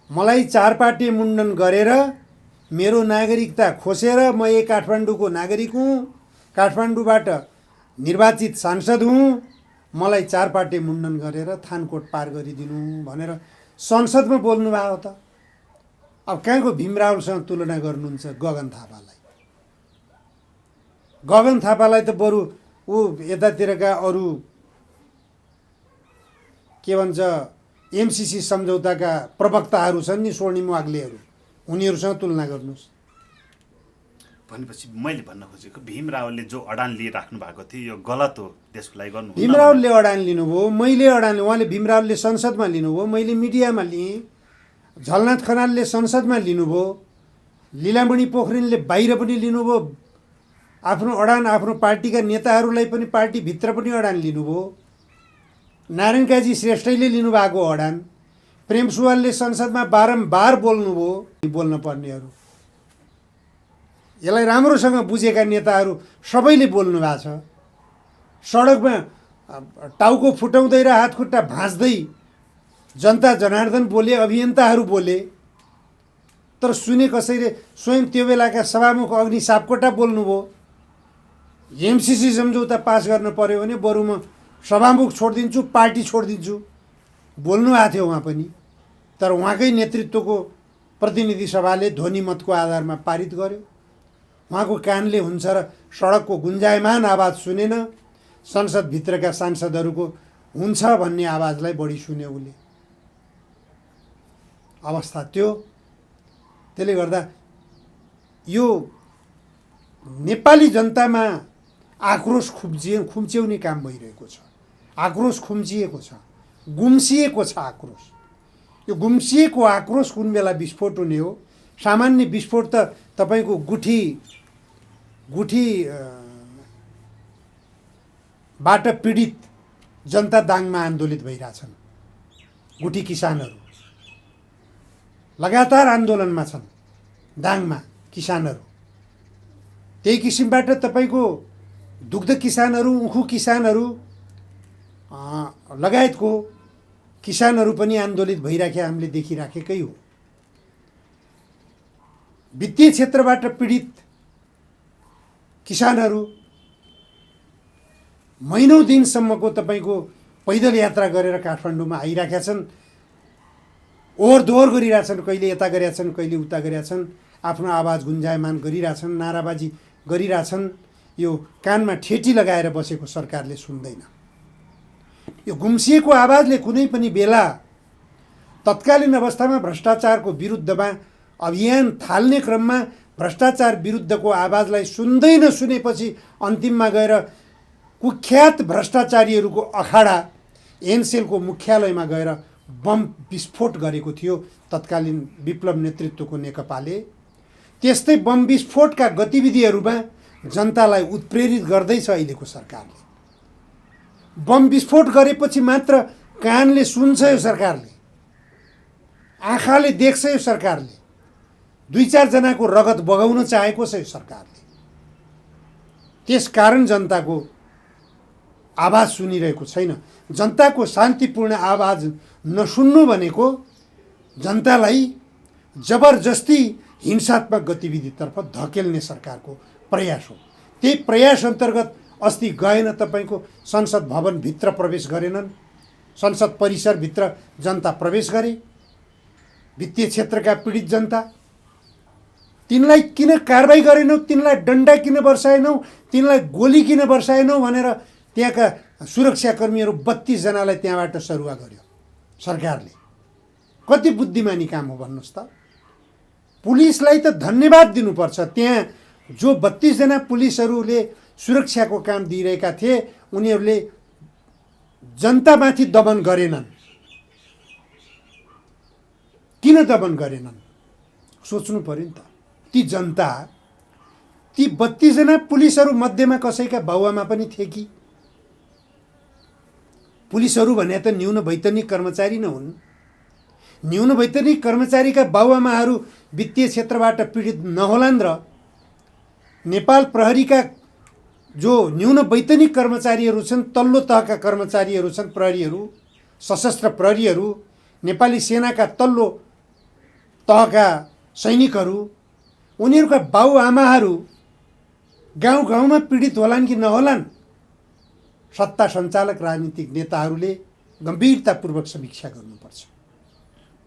मलाई चारपाटे मुण्डन गरेर मेरो नागरिकता खोसेर म एक काठमाडौँको नागरिक हुँ, काठमाडौँबाट निर्वाचित सांसद हुँ, मलाई चारपाटे मुण्डन गरेर थानकोट पार गरिदिनु भनेर संसदमा बोल्नुभयो त। अब कहाँको भीम रावलसँग तुलना गर्नुहुन्छ गगन थापालाई? गगन थापालाई त बरु ऊ यतातिरका अरू के भन्छ एमसिसी सम्झौताका प्रवक्ताहरू छन् नि, स्वर्णिम वाग्लेहरू, उनीहरूसँग तुलना गर्नुहोस्। भनेपछि मैले भन्न खोजेको भीम रावलले जो अडान लिइराख्नु भएको थियो यो गलत हो, त्यसको लागि गर्नु। भीम रावलले अडान लिनुभयो, मैले अडान, उहाँले भीम रावलले संसदमा लिनुभयो, मैले मिडियामा लिएँ, झलनाथ खनालले संसदमा लिनुभयो, लीलामणि पोखरेलले बाहिर पनि लिनुभयो, आफ्नो अडान आफ्नो पार्टीका नेताहरूलाई पनि पार्टीभित्र पनि अडान लिनुभयो, नारायण काजी श्रेष्ठैले लिनुभएको अडान, प्रेम सुवालले संसदमा बारम्बार बोल्नुभयो। बोल्न पर्नेहरू, यसलाई राम्रोसँग बुझेका नेताहरू सबैले बोल्नु भएको छ। सडकमा टाउको फुटाउँदै र हातखुट्टा भाँच्दै जनता जनार्दन बोले, अभियन्ताहरू बोले, तर सुने कसैले? स्वयं त्यो बेलाका सभामुख अग्नि सापकोटा बोल्नुभयो। एमसिसी सम्झौता पास गर्न पर्यो भने बरु म सभामुख छोडिदिन्छु, पार्टी छोडिदिन्छु बोल्नु भएको थियो उहाँ पनि। तर उहाँकै नेतृत्वको प्रतिनिधि सभाले ध्वनि मतको आधारमा पारित गर्यो। उहाँको कानले हुन्छ र सडकको गुन्जायमान आवाज सुनेन, संसदभित्रका सांसदहरूको हुन्छ भन्ने आवाजलाई बढी सुन्यो उसले। अवस्था त्यो। त्यसले गर्दा यो नेपाली जनतामा आक्रोश खुम्च्याउने काम भइरहेको छ। आक्रोश खुम्चिएको छ, गुम्सिएको छ आक्रोश। यो गुम्सिएको आक्रोश कुन बेला विस्फोट हुने हो? सामान्य विस्फोट त तपाईँको बाट पीडित जनता दाङमा आन्दोलित भइरहेछन्। गुठी किसानहरू लगातार आन्दोलनमा छन् दाङमा, किसानहरू। त्यही किसिमबाट तपाईँको दुग्ध किसानहरू, उखु किसानहरू लगायतको किसानहरू पनि आन्दोलित भइराखे हामीले देखिराखेकै हो। वित्तीय क्षेत्रबाट पीडित किसानहरू महिनौँ दिनसम्मको तपाईँको पैदल यात्रा गरेर काठमाडौँमा आइराखेका छन्, ओहोर दोहोर गरिरहेछन्, कहिले यता गरिरहेछन्, कहिले उता गरिरहेछन्, आफ्नो आवाज गुन्जायमान गरिरहेछन्, नाराबाजी गरिरहेछन्। यो कानमा ठेटी लगाएर बसेको सरकारले सुन्दैन। यो गुम्सिएको आवाजले कुनै पनि बेला तत्कालीन अवस्थामा भ्रष्टाचारको विरुद्धमा अभियान थाल्ने क्रममा भ्रष्टाचार विरुद्धको आवाजलाई सुन्दै नसुनेपछि अन्तिममा गएर कुख्यात भ्रष्टाचारीहरूको अखाडा एनसेलको मुख्यालयमा गएर बम विस्फोट गरेको थियो तत्कालीन विप्लव नेतृत्वको नेकपाले। त्यस्तै बम विस्फोटका गतिविधिहरूमा जनतालाई उत्प्रेरित गर्दैछ अहिलेको सरकारले। बम विस्फोट गरेपछि मात्र कानले सुन्छ यो सरकारले, आँखाले देख्छ यो सरकारले, 2-4 जनाको रगत बगाउन चाहेको छ यो सरकारले। त्यसकारण जनताको आवाज सुनिरहेको छैन। जनताको शान्तिपूर्ण आवाज नसुन्नु भनेको जनतालाई जबरजस्ती हिंसात्मक गतिविधितर्फ धकेल्ने सरकारको प्रयास हो। त्यही प्रयास अन्तर्गत अस्ति गएन तपाईँको संसद भवनभित्र प्रवेश गरेनन्, संसद परिसरभित्र जनता प्रवेश गरे, वित्तीय क्षेत्रका पीडित जनता। तिनलाई किन कारबाही गरेनौ, तिनलाई डन्डा किन बर्साएनौ, तिनलाई गोली किन बर्साएनौ भनेर त्यहाँका सुरक्षाकर्मीहरू 32 जनालाई त्यहाँबाट सरुवा गर्यो सरकारले। कति बुद्धिमानी काम हो भन्नुहोस् त। पुलिसलाई त धन्यवाद दिनुपर्छ। त्यहाँ जो 32 जना पुलिसहरूले सुरक्षाको काम दिइरहेका थिए उनीहरूले जनतामाथि दमन गरेनन्। किन दमन गरेनन् सोच्नु पर्यो नि त। ती जनता, ती 32 जना पुलिसहरू मध्येमा कसैका बाउआमा पनि थिए कि? पुलिसहरू भने त न्यून वैतनिक कर्मचारी न हुन्। न्यून वैतनिक कर्मचारीका बाउआमाहरू वित्तीय क्षेत्रबाट पीडित नहोलान् र नेपाल प्रहरीका जो न्यून वैतनिक कर्मचारीहरू छन्, तल्लो तहका कर्मचारीहरू छन्, प्रहरीहरू, सशस्त्र प्रहरीहरू, नेपाली सेनाका तल्लो तहका सैनिकहरू, उनीहरूका बाउआमाहरू गाउँ गाउँमा पीडित होलान् कि नहोलान्? सत्ता सञ्चालक राजनीतिक नेताहरूले गम्भीरतापूर्वक समीक्षा गर्नुपर्छ।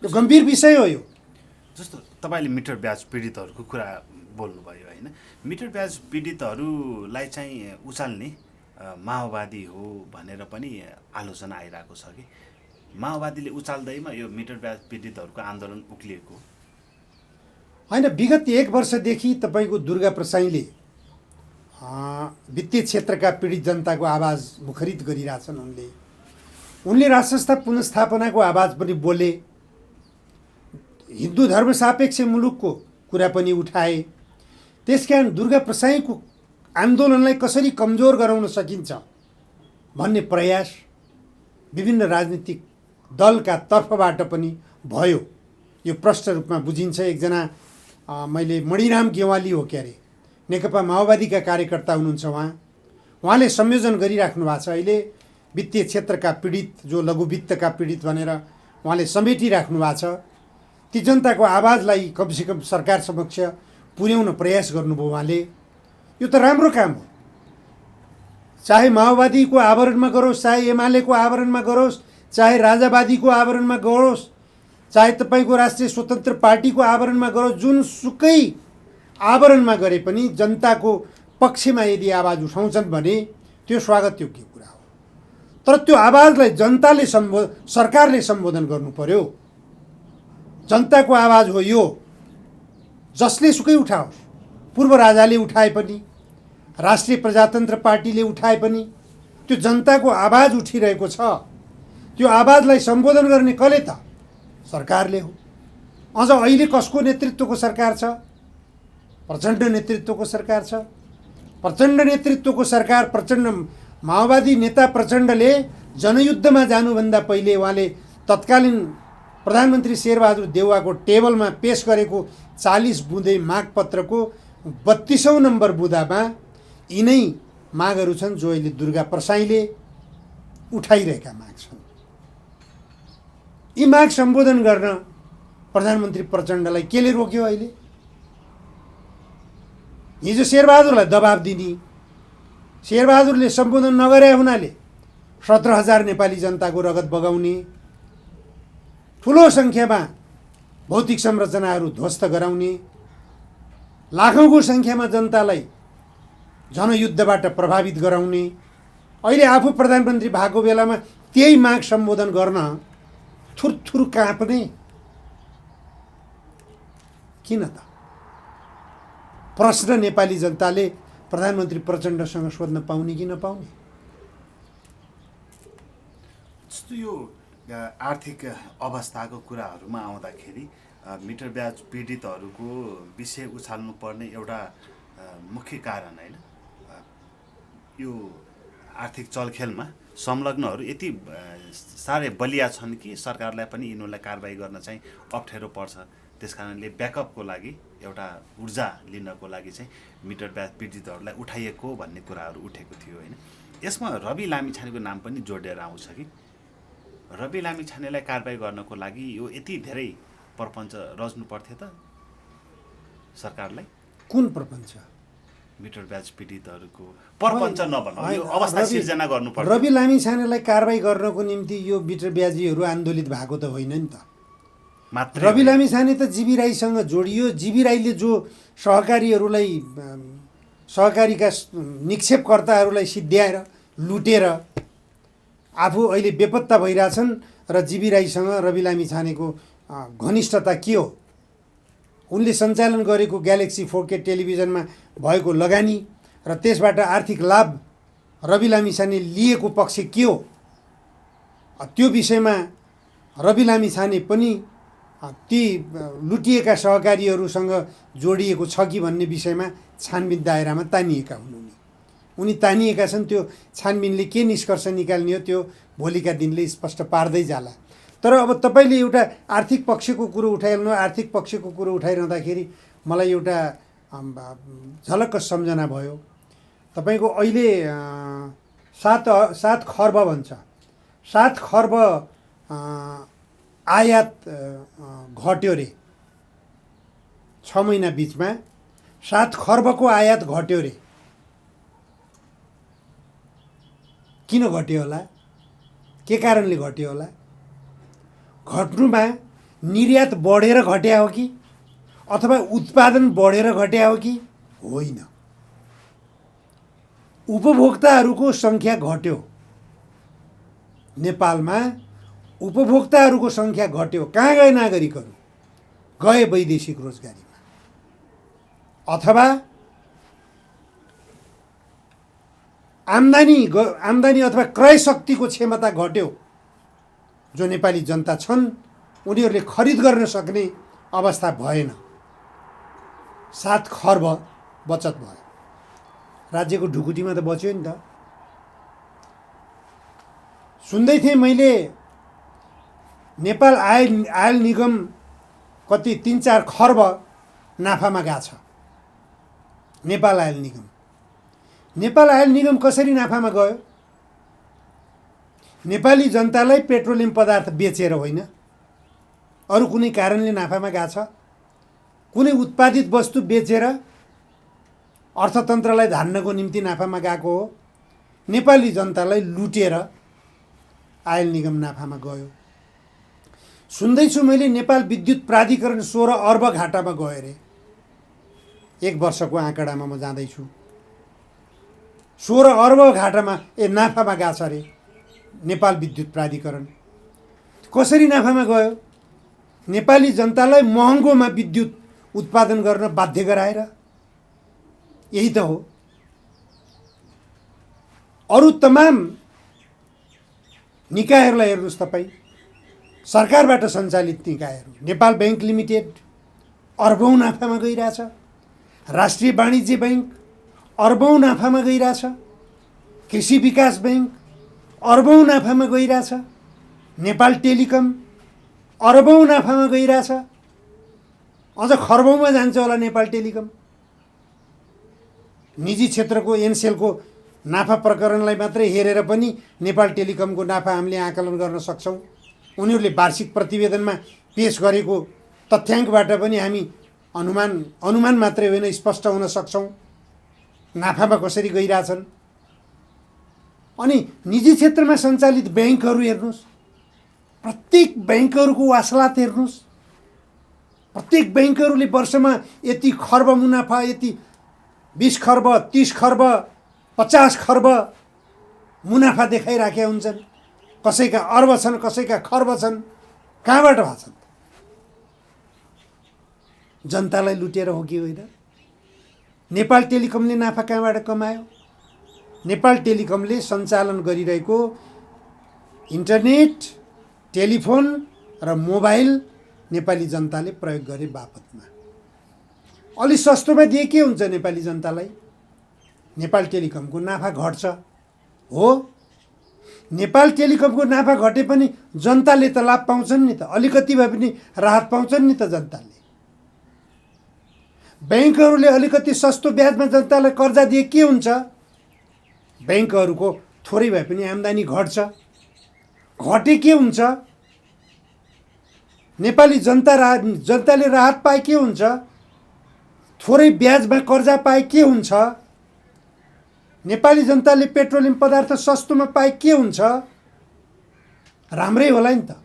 यो गम्भीर विषय हो। यो जस्तो तपाईँले मिटर ब्याज पीडितहरूको कुरा बोल्नुभयो होइन, मिटर ब्याज पीडितहरूलाई चाहिँ उचाल्ने माओवादी हो भनेर पनि आलोचना आइरहेको छ कि माओवादीले उचाल्दैमा यो मिटर ब्याज पीडितहरूको आन्दोलन उक्लिएको? होइन, विगत 1 वर्षदेखि तपाईँको दुर्गा प्रसाईले वित्तीय क्षेत्रका पीडित जनताको आवाज मुखरित गरिरहेछन्। उनले राष्ट्र पुनर्स्थापनाको आवाज पनि बोले, हिन्दू धर्म सापेक्ष मुलुकको कुरा पनि उठाए। त्यसकारण दुर्गा प्रसाईको आन्दोलनलाई कसरी कमजोर गराउन सकिन्छ भन्ने प्रयास विभिन्न राजनीतिक दलका तर्फबाट पनि भयो। यो प्रष्ट रूपमा बुझिन्छ। एकजना मैले मणिराम गेवाली हो के अरे, नेकपा माओवादीका कार्यकर्ता हुनुहुन्छ। उहाँले संयोजन गरिराख्नु भएको छ। अहिले वित्तीय क्षेत्रका पीडित, जो लघुवित्तका पीडित भनेर उहाँले समेटिराख्नु भएको छ। ती जनताको आवाजलाई कमसेकम सरकार समक्ष पुर्याउन प्रयास गर्नुभयो उहाँले। यो त राम्रो काम हो। चाहे माओवादीको आवरणमा गरोस्, चाहे एमालेको आवरणमा गरोस्, चाहे राजावादीको आवरणमा गरोस्, चाहे तपाईँको राष्ट्रिय स्वतन्त्र पार्टीको आवरणमा गरोस्, जुनसुकै आवरणमा गरे पनि जनताको पक्षमा यदि आवाज उठाउँछन् भने त्यो स्वागत योग्य कुरा हो। तर त्यो आवाजलाई जनताले सरकारले सम्बोधन गर्नु पर्यो। जनताको आवाज हो यो, जसले सुकै उठाओस्। पूर्व राजाले उठाए पनि, राष्ट्रिय प्रजातन्त्र पार्टीले उठाए पनि त्यो जनताको आवाज उठिरहेको छ। त्यो आवाजलाई सम्बोधन गर्ने कसले त? सरकारले हो। अझ अहिले कसको नेतृत्वको सरकार छ? प्रचण्ड नेतृत्वको सरकार छ। प्रचण्ड नेतृत्वको सरकार, प्रचण्ड माओवादी नेता प्रचण्डले जनयुद्धमा जानुभन्दा पहिले उहाँले तत्कालीन प्रधानमन्त्री शेरबहादुर देउवाको टेबलमा पेश गरेको 40 बुँदे मागपत्रको 32औं नम्बर बुँदामा यिनै मागहरू छन् जो अहिले दुर्गा प्रसाईले उठाइरहेका माग छन्। यी माग सम्बोधन गर्न प्रधानमन्त्री प्रचण्डलाई केले रोक्यो? अहिले हिजो शेरबहादुरलाई दबाब दिने, शेरबहादुरले सम्बोधन नगरे हुनाले 17,000 नेपाली जनताको रगत बगाउने, ठुलो सङ्ख्यामा भौतिक संरचनाहरू ध्वस्त गराउने, लाखौँको सङ्ख्यामा जनतालाई जनयुद्धबाट प्रभावित गराउने, अहिले आफू प्रधानमन्त्री भएको बेलामा त्यही माग सम्बोधन गर्न थुरथुर काँप्ने किन त? प्रश्न नेपाली जनताले प्रधानमन्त्री प्रचण्डसँग सोध्न पाउने कि नपाउने? जस्तो यो आर्थिक अवस्थाको कुराहरूमा आउँदाखेरि मिटर ब्याज पीडितहरूको विषय उछाल्नुपर्ने एउटा मुख्य कारण होइन, यो आर्थिक चलखेलमा संलग्नहरू यति साह्रै बलिया छन् कि सरकारलाई पनि यिनीहरूलाई कारबाही गर्न चाहिँ अप्ठ्यारो पर्छ। त्यस कारणले ब्याकअपको लागि एउटा ऊर्जा लिनको लागि चाहिँ मिटर ब्याज पीडितहरूलाई उठाइएको भन्ने कुराहरू उठेको थियो होइन। यसमा रवि लामिछानेको नाम पनि जोडेर आउँछ कि रवि लामिछानेलाई कारबाही गर्नको लागि यो यति धेरै प्रपञ्च रच्नु पर्थ्यो त सरकारलाई? कुन प्रपञ्च? मिटर ब्याज पीडितहरूको प्रपञ्च नभनौँ, यो अवस्था सिर्जना गर्नुपर्छ। रवि लामिछानेलाई कारबाही गर्नको निम्ति यो मिटर ब्याजीहरू आन्दोलित भएको त होइन नि त। मात्र रवि लामिछाने त जीवी राईसँग जोडियो। जीवी राईले जो सहकारीहरूलाई, सहकारीका निक्षेपकर्ताहरूलाई सिद्ध्याएर लुटेर आफू अहिले बेपत्ता भइरहेछन् र जीवी राईसँग रवि लामिछानेको घनिष्ठता के हो? उनले सञ्चालन गरेको ग्यालेक्सी 4K टेलिभिजनमा भएको लगानी र त्यसबाट आर्थिक लाभ रवि लामिछाने लिएको पक्ष के हो? त्यो विषयमा रवि लामिछाने पनि ती लुटिएका सहकारीहरूसँग जोडिएको छ कि भन्ने विषयमा छानबिन दायरामा तानिएका हुन्। उनी तानिएका छन्। त्यो छानबिनले के निष्कर्ष निकाल्ने हो त्यो भोलिका दिनले स्पष्ट पार्दै जाला। तर अब तपाईँले एउटा आर्थिक पक्षको कुरो उठाइहाल्नु, आर्थिक पक्षको कुरो उठाइरहँदाखेरि मलाई एउटा झलक्क सम्झना भयो। तपाईँको अहिले 7 खर्ब भन्छ, 7 खर्ब आयात घट्यो रे 6 महिना बिचमा। 7 खर्बको आयात घट्यो रे। किन घट्यो होला? के कारणले घट्यो होला? घट्नुमा निर्यात बढेर घट्या हो कि अथवा उत्पादन बढेर घट्या हो कि? होइन, उपभोक्ताहरूको सङ्ख्या घट्यो। नेपालमा उपभोक्ताहरूको सङ्ख्या घट्यो। कहाँ गए नागरिकहरू? गए वैदेशिक रोजगारीमा। अथवा आम्दानी अथवा क्रय शक्तिको क्षमता घट्यो। जो नेपाली जनता छन् उनीहरूले खरिद गर्न सक्ने अवस्था भएन। 7 खर्ब बचत भयो। राज्यको ढुकुटीमा त बच्यो नि त। सुन्दै थिएँ मैले नेपाल आयल निगम कति 3-4 खर्ब नाफामा गएको छ। नेपाल आयल निगम कसरी नाफामा गयो? नेपाली जनतालाई पेट्रोलियम पदार्थ बेचेर होइन, अरू कुनै कारणले नाफामा गएको छ। कुनै उत्पादित वस्तु बेचेर अर्थतन्त्रलाई धान्नको निम्ति नाफामा गएको हो। नेपाली जनतालाई लुटेर आयल निगम नाफामा गयो। सुन्दैछु मैले नेपाल विद्युत प्राधिकरण 16 अर्ब घाटामा गयो अरे। 1 वर्षको आँकडामा म जाँदैछु। 16 अर्ब घाटामा नाफामा गएको छ अरे नेपाल विद्युत प्राधिकरण। कसरी नाफामा गयो? नेपाली जनतालाई महँगोमा विद्युत उत्पादन गर्न बाध्य गराएर। यही त हो। अरू तमाम निकायहरूलाई हेर्नुहोस् तपाईँ, सरकारबाट सञ्चालित निकायहरू। नेपाल बैंक लिमिटेड अर्बौँ नाफामा गइरहेछ। राष्ट्रिय वाणिज्य बैंक अर्बौँ नाफामा गइरहेछ। कृषि विकास बैंक अर्बौँ नाफामा गइरहेछ। नेपाल टेलिकम अर्बौँ नाफामा गइरहेछ। अझ खर्बौँमा जान्छ होला नेपाल टेलिकम। निजी क्षेत्रको एनसेलको नाफा प्रकरणलाई मात्रै हेरेर पनि नेपाल टेलिकमको नाफा हामीले आकलन गर्न सक्छौँ। उनीहरूले वार्षिक प्रतिवेदनमा पेश गरेको तथ्याङ्कबाट पनि हामी अनुमान मात्रै होइन स्पष्ट हुन सक्छौँ नाफामा कसरी गइरहेछन्। अनि निजी क्षेत्रमा सञ्चालित ब्याङ्कहरू हेर्नुहोस्, प्रत्येक ब्याङ्कहरूको वासलात हेर्नुहोस्। प्रत्येक ब्याङ्कहरूले वर्षमा यति खर्ब मुनाफा, यति 20 खर्ब, 30 खर्ब, 50 खर्ब मुनाफा देखाइराखेका हुन्छन्। कसैका अर्ब छन्, कसैका खर्ब छन्। कहाँबाट भएको छन्? जनतालाई लुटेर हो कि होइन? नेपाल टेलिकमले नाफा कहाँबाट कमायो? नेपाल टेलिकमले सञ्चालन गरिरहेको इन्टरनेट, टेलिफोन र मोबाइल नेपाली जनताले प्रयोग गरे बापतमा। अलि सस्तोमा दिए के हुन्छ नेपाली जनतालाई? नेपाल टेलिकमको नाफा घट्छ। हो, नेपाल टेलिकमको नाफा घटे पनि जनताले त लाभ पाउँछन् नि त। अलिकति भए पनि राहत पाउँछन् नि त जनताले। ब्याङ्कहरूले अलिकति सस्तो ब्याजमा जनतालाई कर्जा दिए के हुन्छ? ब्याङ्कहरूको थोरै भए पनि आम्दानी घट्छ। घटे के हुन्छ? नेपाली जनताले राहत पाए के हुन्छ? थोरै ब्याजमा कर्जा पाए के हुन्छ? नेपाली जनताले पेट्रोलियम पदार्थ सस्तोमा पाए के हुन्छ? राम्रै होला नि त।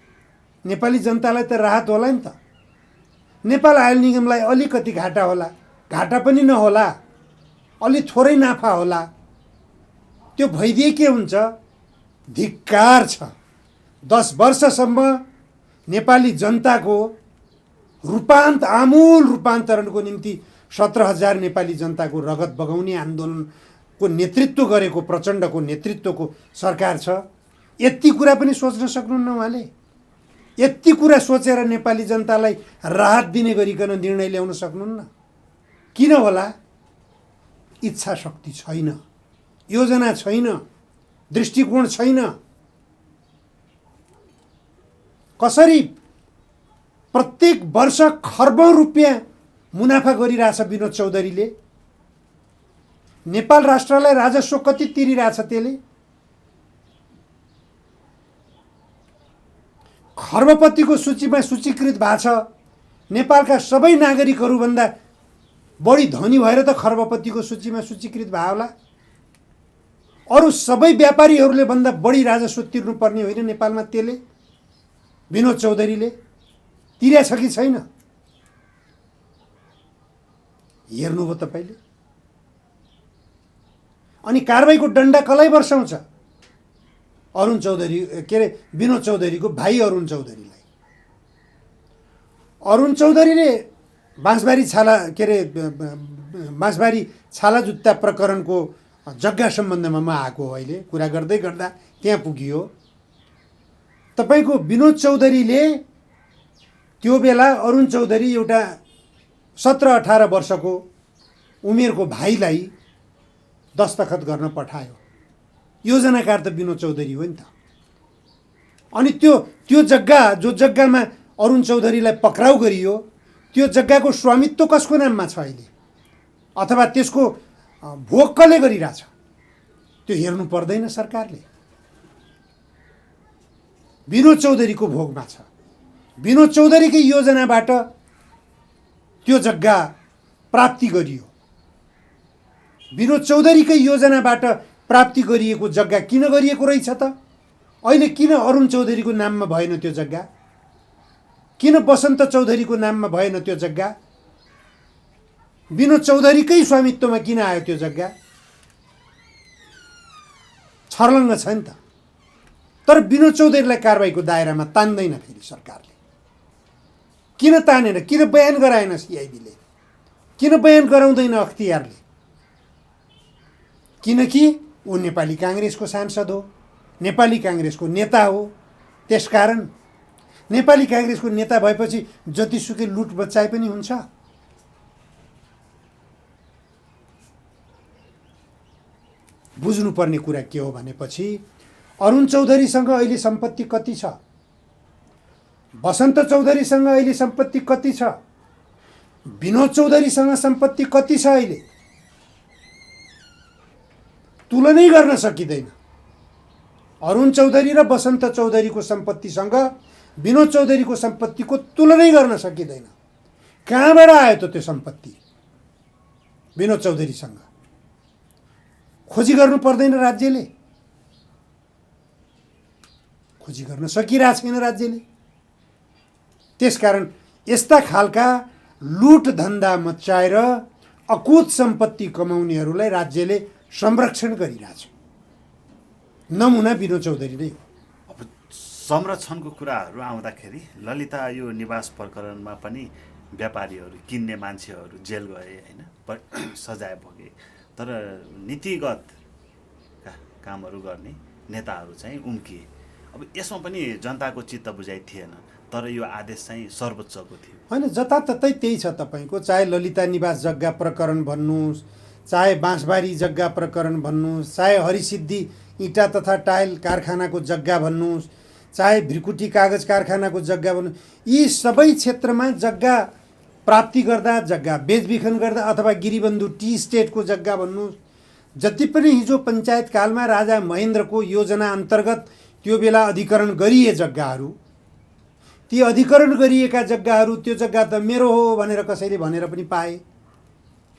नेपाली जनतालाई त राहत होला नि त। नेपाल आयल निगमलाई अलिकति घाटा होला, घाटा पनि नहोला, अलि थोरै नाफा होला, त्यो भइदिए के हुन्छ? धिक्कार छ। 10 वर्षसम्म नेपाली जनताको आमूल रूपान्तरणको निम्ति 17,000 नेपाली जनताको रगत बगाउने आन्दोलनको नेतृत्व गरेको प्रचण्डको नेतृत्वको सरकार छ। यति कुरा पनि सोच्न सक्नुहुन्न उहाँले? यति कुरा सोचेर नेपाली जनतालाई राहत दिने गरिकन निर्णय ल्याउन सक्नुहुन्न? किन होला? इच्छा शक्ति छैन, योजना छैन, दृष्टिकोण छैन। कसरी प्रत्येक वर्ष खर्बौं रुपियाँ मुनाफा गरिरहेछ विनोद चौधरीले? नेपाल राष्ट्रलाई राजस्व कति तिरिरहेछ त्यसले? खर्बपतिको सूचीमा सूचीकृत भएको छ। नेपालका सबै नागरिकहरूभन्दा बढी धनी भएर त खर्बपतिको सूचीमा सूचीकृत भयो होला। अरू सबै व्यापारीहरूले भन्दा बढी राजस्व तिर्नुपर्ने होइन नेपालमा त्यसले? विनोद चौधरीले तिरेछ कि छैन? हेर्नुभयो तपाईँले? अनि कारबाहीको डन्डा कसलाई बर्साउँछ? अरुण चौधरी के अरे विनोद चौधरीको भाइ अरुण चौधरीलाई। अरुण चौधरीले बाँसबारी छाला के अरे बाँसबारी छाला जुत्ता प्रकरणको जग्गा सम्बन्धमा म आएको हो। अहिले कुरा गर्दै गर्दा त्यहाँ पुगियो। तपाईँको विनोद चौधरीले त्यो बेला अरुण चौधरी एउटा 17-18 वर्षको उमेरको भाइलाई दस्तखत गर्न पठायो। योजनाकार त विनोद चौधरी हो नि त। अनि त्यो जग्गा जो जग्गामा अरुण चौधरीलाई पक्राउ गरियो त्यो जग्गाको स्वामित्व कसको नाममा छ अहिले, अथवा त्यसको भोग कसले गरिरहेछ, त्यो हेर्नु पर्दैन सरकारले। विनोद चौधरीको भोगमा छ। विनोद चौधरीकै योजनाबाट त्यो जग्गा प्राप्ति गरियो। विनोद चौधरीकै योजनाबाट प्राप्ति गरिएको जग्गा किन गरिएको रहेछ त? अहिले किन अरुण चौधरीको नाममा भएन त्यो जग्गा? किन बसन्त चौधरीको नाममा भएन त्यो जग्गा? विनोद चौधरीकै स्वामित्वमा किन आयो त्यो जग्गा? छर्लङ्ग छ नि त। तर विनोद चौधरीलाई कारबाहीको दायरामा तान्दैन फेरि सरकारले। किन तानेन? किन बयान गराएन सिआइबीले? किन बयान गराउँदैन अख्तियारले? किनकि ऊ नेपाली काङ्ग्रेसको सांसद हो, नेपाली काङ्ग्रेसको नेता हो। त्यसकारण नेपाली काङ्ग्रेसको नेता भएपछि जतिसुकै लुट बच्चाइ पनि हुन्छ। बुझ्नुपर्ने कुरा के हो भनेपछि अरुण चौधरीसँग अहिले सम्पत्ति कति छ, बसन्त चौधरीसँग अहिले सम्पत्ति कति छ, विनोद चौधरीसँग सम्पत्ति कति छ, अहिले तुलनै गर्न सकिँदैन। अरुण चौधरी र बसन्त चौधरीको सम्पत्तिसँग विनोद चौधरीको सम्पत्तिको तुलनै गर्न सकिँदैन। कहाँबाट आयो त त्यो सम्पत्ति विनोद चौधरीसँग? खोजी गर्नु पर्दैन राज्यले? खोजी गर्न सकिरहेको छैन राज्यले। त्यसकारण यस्ता खालका लुट धन्दा मचाएर अकुत सम्पत्ति कमाउनेहरूलाई राज्यले संरक्षण गरिरहेछ। नमुना विनोद चौधरी नै हो। अब संरक्षणको कुराहरू आउँदाखेरि ललिता यो निवास प्रकरणमा पनि व्यापारीहरू, किन्ने मान्छेहरू जेल गए होइन, सजाय भोगे। तर नीतिगत कामहरू गर्ने नेताहरू चाहिँ उम्किए। अब यसमा पनि जनताको चित्त बुझाइ थिएन। तर यो आदेश चाहिँ सर्वोच्चको थियो होइन। जताततै त्यही छ तपाईँको। चाहे ललिता निवास जग्गा प्रकरण भन्नुहोस्, चाहे बाँसबारी जग्गा प्रकरण भन्नुहोस्, चाहे हरिसिद्धि इँटा तथा टाइल कारखानाको जग्गा भन्नुहोस्, चाहे भ्रिकुटी कागज कारखानाको जग्गा भन्नुहोस्, यी सबै क्षेत्रमा जग्गा प्राप्ति गर्दा, जग्गा बेचबिखन गर्दा, अथवा गिरिबन्धु टी स्टेटको जग्गा भन्नुहोस्, जति पनि हिजो पञ्चायत कालमा राजा महेन्द्रको योजना अन्तर्गत त्यो बेला अधिकरण गरिए जग्गाहरू, ती अधिकरण गरिएका जग्गाहरू, त्यो जग्गा त मेरो हो भनेर कसैले भनेर पनि पाए,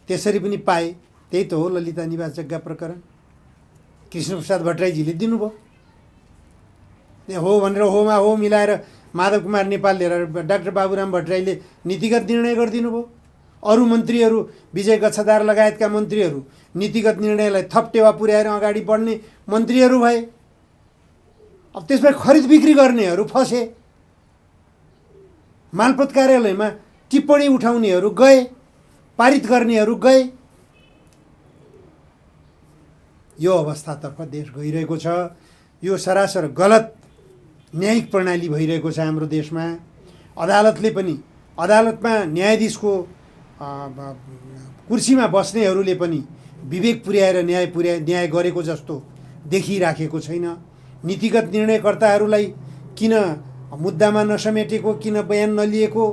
त्यसरी पनि पाए। त्यही त हो ललिता निवास जग्गा प्रकरण। कृष्णप्रसाद भट्टराईजीले दिनुभयो। हो भनेर होमा हो मिलाएर माधव कुमार नेपालले र डाक्टर बाबुराम भट्टराईले नीतिगत निर्णय गरिदिनु भयो। अरू मन्त्रीहरू, विजय गच्छदार लगायतका मन्त्रीहरू नीतिगत निर्णयलाई थप टेवा पुर्याएर अगाडि बढ्ने मन्त्रीहरू भए। अब त्यसमा खरिद बिक्री गर्नेहरू फसे। मालपोत कार्यालयमा टिप्पणी उठाउनेहरू गए, पारित गर्नेहरू गए। यो अवस्थातर्फ देश गइरहेको छ। यो सरासर गलत न्यायिक प्रणाली भइरहेको छ हाम्रो देशमा। अदालतले पनि, अदालतमा न्यायाधीशको कुर्सीमा बस्नेहरूले पनि विवेक पुर्याएर न्याय गरेको जस्तो देखिराखेको छैन। नीतिगत निर्णयकर्ताहरूलाई किन मुद्दामा नसमेटेको, किन बयान नलिएको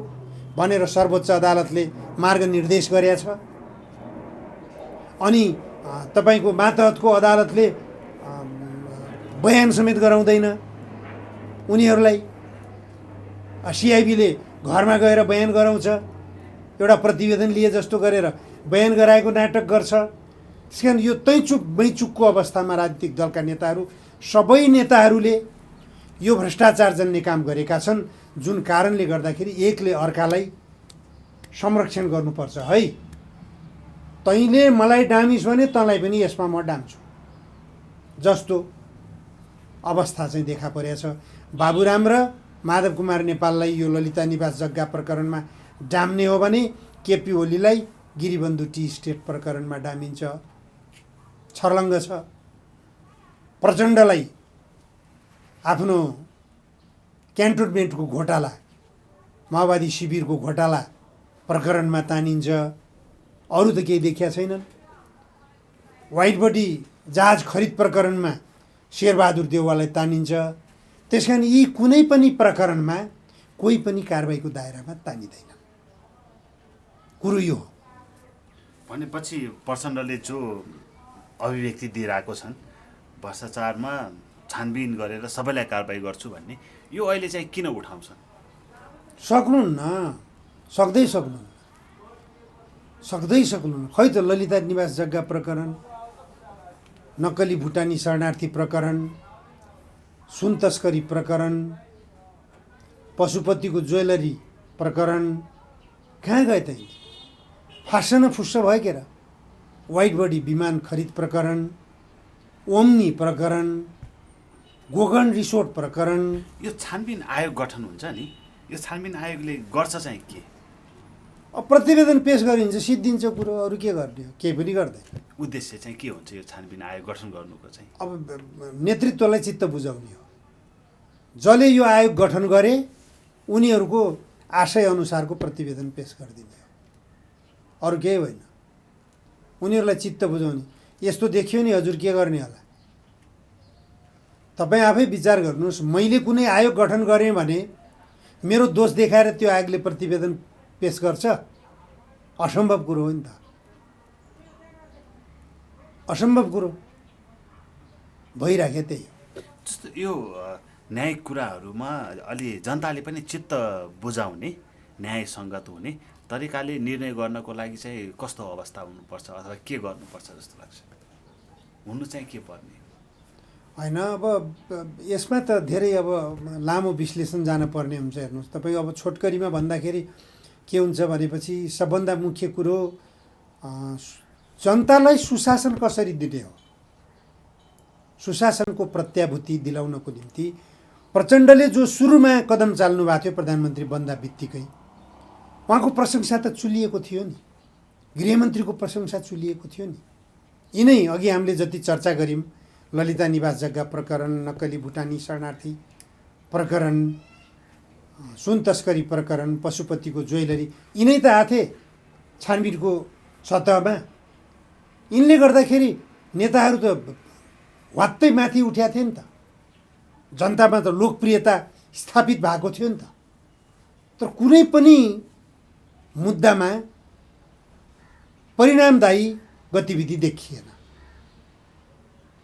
भनेर सर्वोच्च अदालतले मार्ग निर्देश गरेको छ। अनि तपाईको मातहतको अदालतले बयान समेत गराउँदैन उनीहरूलाई। सिआइबीले घरमा गएर बयान गराउँछ, एउटा प्रतिवेदन लिए जस्तो गरेर बयान गराएको नाटक गर्छ। त्यसकारण यो तैचुक बैचुकको अवस्थामा राजनीतिक दलका नेताहरू, सबै नेताहरूले यो भ्रष्टाचार जन्ने काम गरेका छन्, जुन कारणले गर्दाखेरि एकले अर्कालाई संरक्षण गर्नुपर्छ। है, तैँले मलाई डामिस् भने तँलाई पनि यसमा म डाम्छु जस्तो अवस्था चाहिँ देखा परेको छ। बाबुराम र माधव कुमार नेपाललाई यो ललिता निवास जग्गा प्रकरणमा डाम्ने हो भने केपी ओलीलाई गिरिबन्धु टी स्टेट प्रकरणमा डामिन्छ। छर्लङ्ग छ। प्रचण्डलाई आफ्नो क्यान्टोनमेन्टको घोटाला, माओवादी शिविरको घोटाला प्रकरणमा तानिन्छ। अरू त केही देखिया छैनन्। व्हाइट बडी जहाज खरिद प्रकरणमा शेरबहादुर देउवालाई तानिन्छ। त्यस कारण यी कुनै पनि प्रकरणमा कोही पनि कारबाहीको दायरामा तानिँदैन। कुरो यो हो। भनेपछि प्रचण्डले जो अभिव्यक्ति दिइरहेको छन् भ्रष्टाचारमा छानबिन गरेर सबैलाई कारबाही गर्छु भन्ने, यो अहिले चाहिँ किन उठाउँछन्? सक्नुहुन्न, सक्दै सक्नुहुन्न। खै त ललिता निवास जग्गा प्रकरण, नक्कली भुटानी शरणार्थी प्रकरण, सुन तस्करी प्रकरण, पशुपतिको ज्वेलरी प्रकरण कहाँ गए त? फास्स न फुस्स भयो के र? व्हाइट बडी विमान खरिद प्रकरण, ओम्नी प्रकरण, गोगन रिसोर्ट प्रकरण। यो छानबिन आयोग गठन हुन्छ नि, यो छानबिन आयोगले गर्छ चाहिँ के? अब प्रतिवेदन पेश गरिन्छ, सिद्धिन्छ कुरो। अरू के गर्ने हो? केही पनि गर्दैन। उद्देश्य चाहिँ के हुन्छ यो छानबिन आयोग गठन गर्नुको चाहिँ? अब नेतृत्वलाई चित्त बुझाउने हो। जसले यो आयोग गठन गरे उनीहरूको आशय अनुसारको प्रतिवेदन पेश गरिदिने हो, अरू केही होइन। उनीहरूलाई चित्त बुझाउने। यस्तो देखियो नि हजुर, के गर्ने होला? तपाईँ आफै विचार गर्नुहोस्। मैले कुनै आयोग गठन गरेँ भने मेरो दोष देखाएर त्यो आयोगले प्रतिवेदन पेश गर्छ? असम्भव कुरो हो नि त। असम्भव कुरो भइराख्यो। त्यही हो। जस्तो यो न्यायिक कुराहरूमा अलि जनताले पनि चित्त बुझाउने, न्यायसङ्गत हुने तरिकाले निर्णय गर्नको लागि चाहिँ कस्तो अवस्था हुनुपर्छ अथवा के गर्नुपर्छ जस्तो लाग्छ? हुनु चाहिँ के पर्ने? होइन, अब यसमा त धेरै अब लामो विश्लेषण जानुपर्ने हुन्छ। हेर्नुहोस्, तपाईँ अब छोटकरीमा भन्दाखेरि के हुन्छ भनेपछि सबभन्दा मुख्य कुरो जनतालाई सुशासन कसरी दिने हो। सुशासनको प्रत्याभूति दिलाउनको निम्ति प्रचण्डले जो सुरुमा कदम चाल्नु भएको थियो, प्रधानमन्त्री बन्दा बित्तिकै उहाँको प्रशंसा त चुलिएको थियो नि, गृहमन्त्रीको प्रशंसा चुलिएको थियो नि। यिनै अघि हामीले जति चर्चा गऱ्यौँ, ललिता निवास जग्गा प्रकरण, नक्कली भुटानी शरणार्थी प्रकरण, सुन तस्करी प्रकरण, पशुपतिको ज्वेलरी, यिनै त आथे छानबिनको सतहमा। यिनले गर्दाखेरि नेताहरू त वात्तै माथि उठ्या थिए नि त। जनतामा त लोकप्रियता स्थापित भएको थियो नि त। तर कुनै पनि मुद्दामा परिणामदायी गतिविधि देखिएन।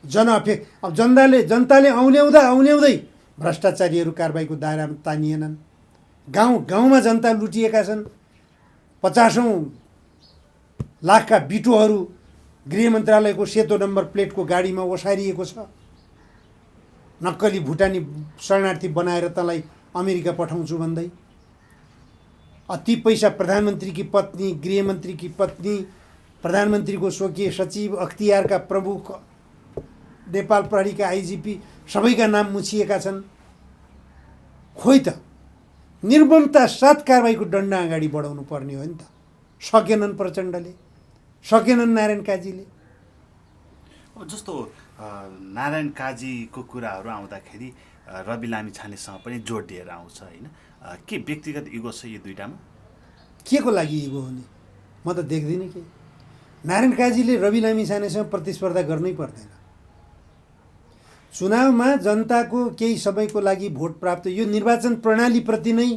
अब जनताले औल्याउँदै भ्रष्टाचारीहरू कारबाहीको दायरामा तानिएनन्। गाउँमा जनता लुटिएका छन्। 50औं लाखका बिटोहरू गृह मन्त्रालयको सेतो नम्बर प्लेटको गाडीमा ओसारिएको छ। नक्कली भुटानी शरणार्थी बनाएर तँलाई अमेरिका पठाउँछु भन्दै। ती पैसा प्रधानमन्त्रीकी पत्नी, गृहमन्त्रीकी पत्नी, प्रधानमन्त्रीको स्वकीय सचिव, अख्तियारका प्रमुख, नेपाल प्रहरीका आइजिपी सबैका नाम मुछिएका छन्। खोइ त, निर्ममता साथ कारबाहीको डन्डा अगाडि बढाउनु पर्ने हो नि त। सकेनन् प्रचण्डले, सकेनन् नारायण काजीले। जस्तो नारायण काजीको कुराहरू आउँदाखेरि रवि लामिछानेसँग पनि जोड दिएर आउँछ होइन? के व्यक्तिगत इगो छ यो दुईटामा? के को लागि इगो हो नि? म त देख्दिनँ के। नारायण काजीले रवि लामिछानेसँग प्रतिस्पर्धा गर्नै पर्दैन। चुनावमा जनताको केही समयको लागि भोट प्राप्त, यो निर्वाचन प्रणालीप्रति नै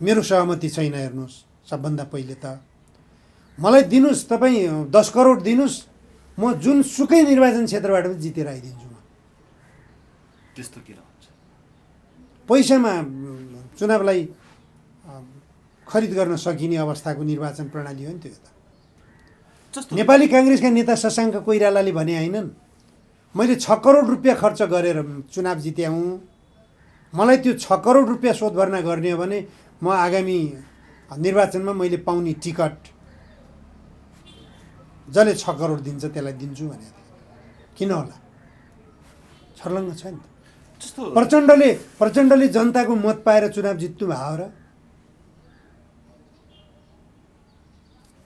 मेरो सहमति छैन। हेर्नुहोस्, सबभन्दा पहिले त मलाई दिनुहोस्, तपाईँ 10 करोड दिनुहोस्, म जुनसुकै निर्वाचन क्षेत्रबाट पनि जितेर आइदिन्छु। म त्यस्तो किन हुन्छ? पैसामा चुनावलाई खरिद गर्न सकिने अवस्थाको निर्वाचन प्रणाली हो नि त्यो। त नेपाली काङ्ग्रेसका नेता शशाङ्क कोइरालाले भने हैनन्, मैले 6 करोड रुपियाँ खर्च गरेर चुनाव जिते हुँ। मलाई त्यो 6 करोड रुपियाँ शोधभर्ना गर्ने हो भने म आगामी निर्वाचनमा मैले पाउने टिकट जसले 6 करोड दिन्छ त्यसलाई दिन्छु भनेको थिएँ। किन होला? छर्लङ्ग छ नि। जस्तो प्रचण्डले जनताको मत पाएर चुनाव जित्नु भयो र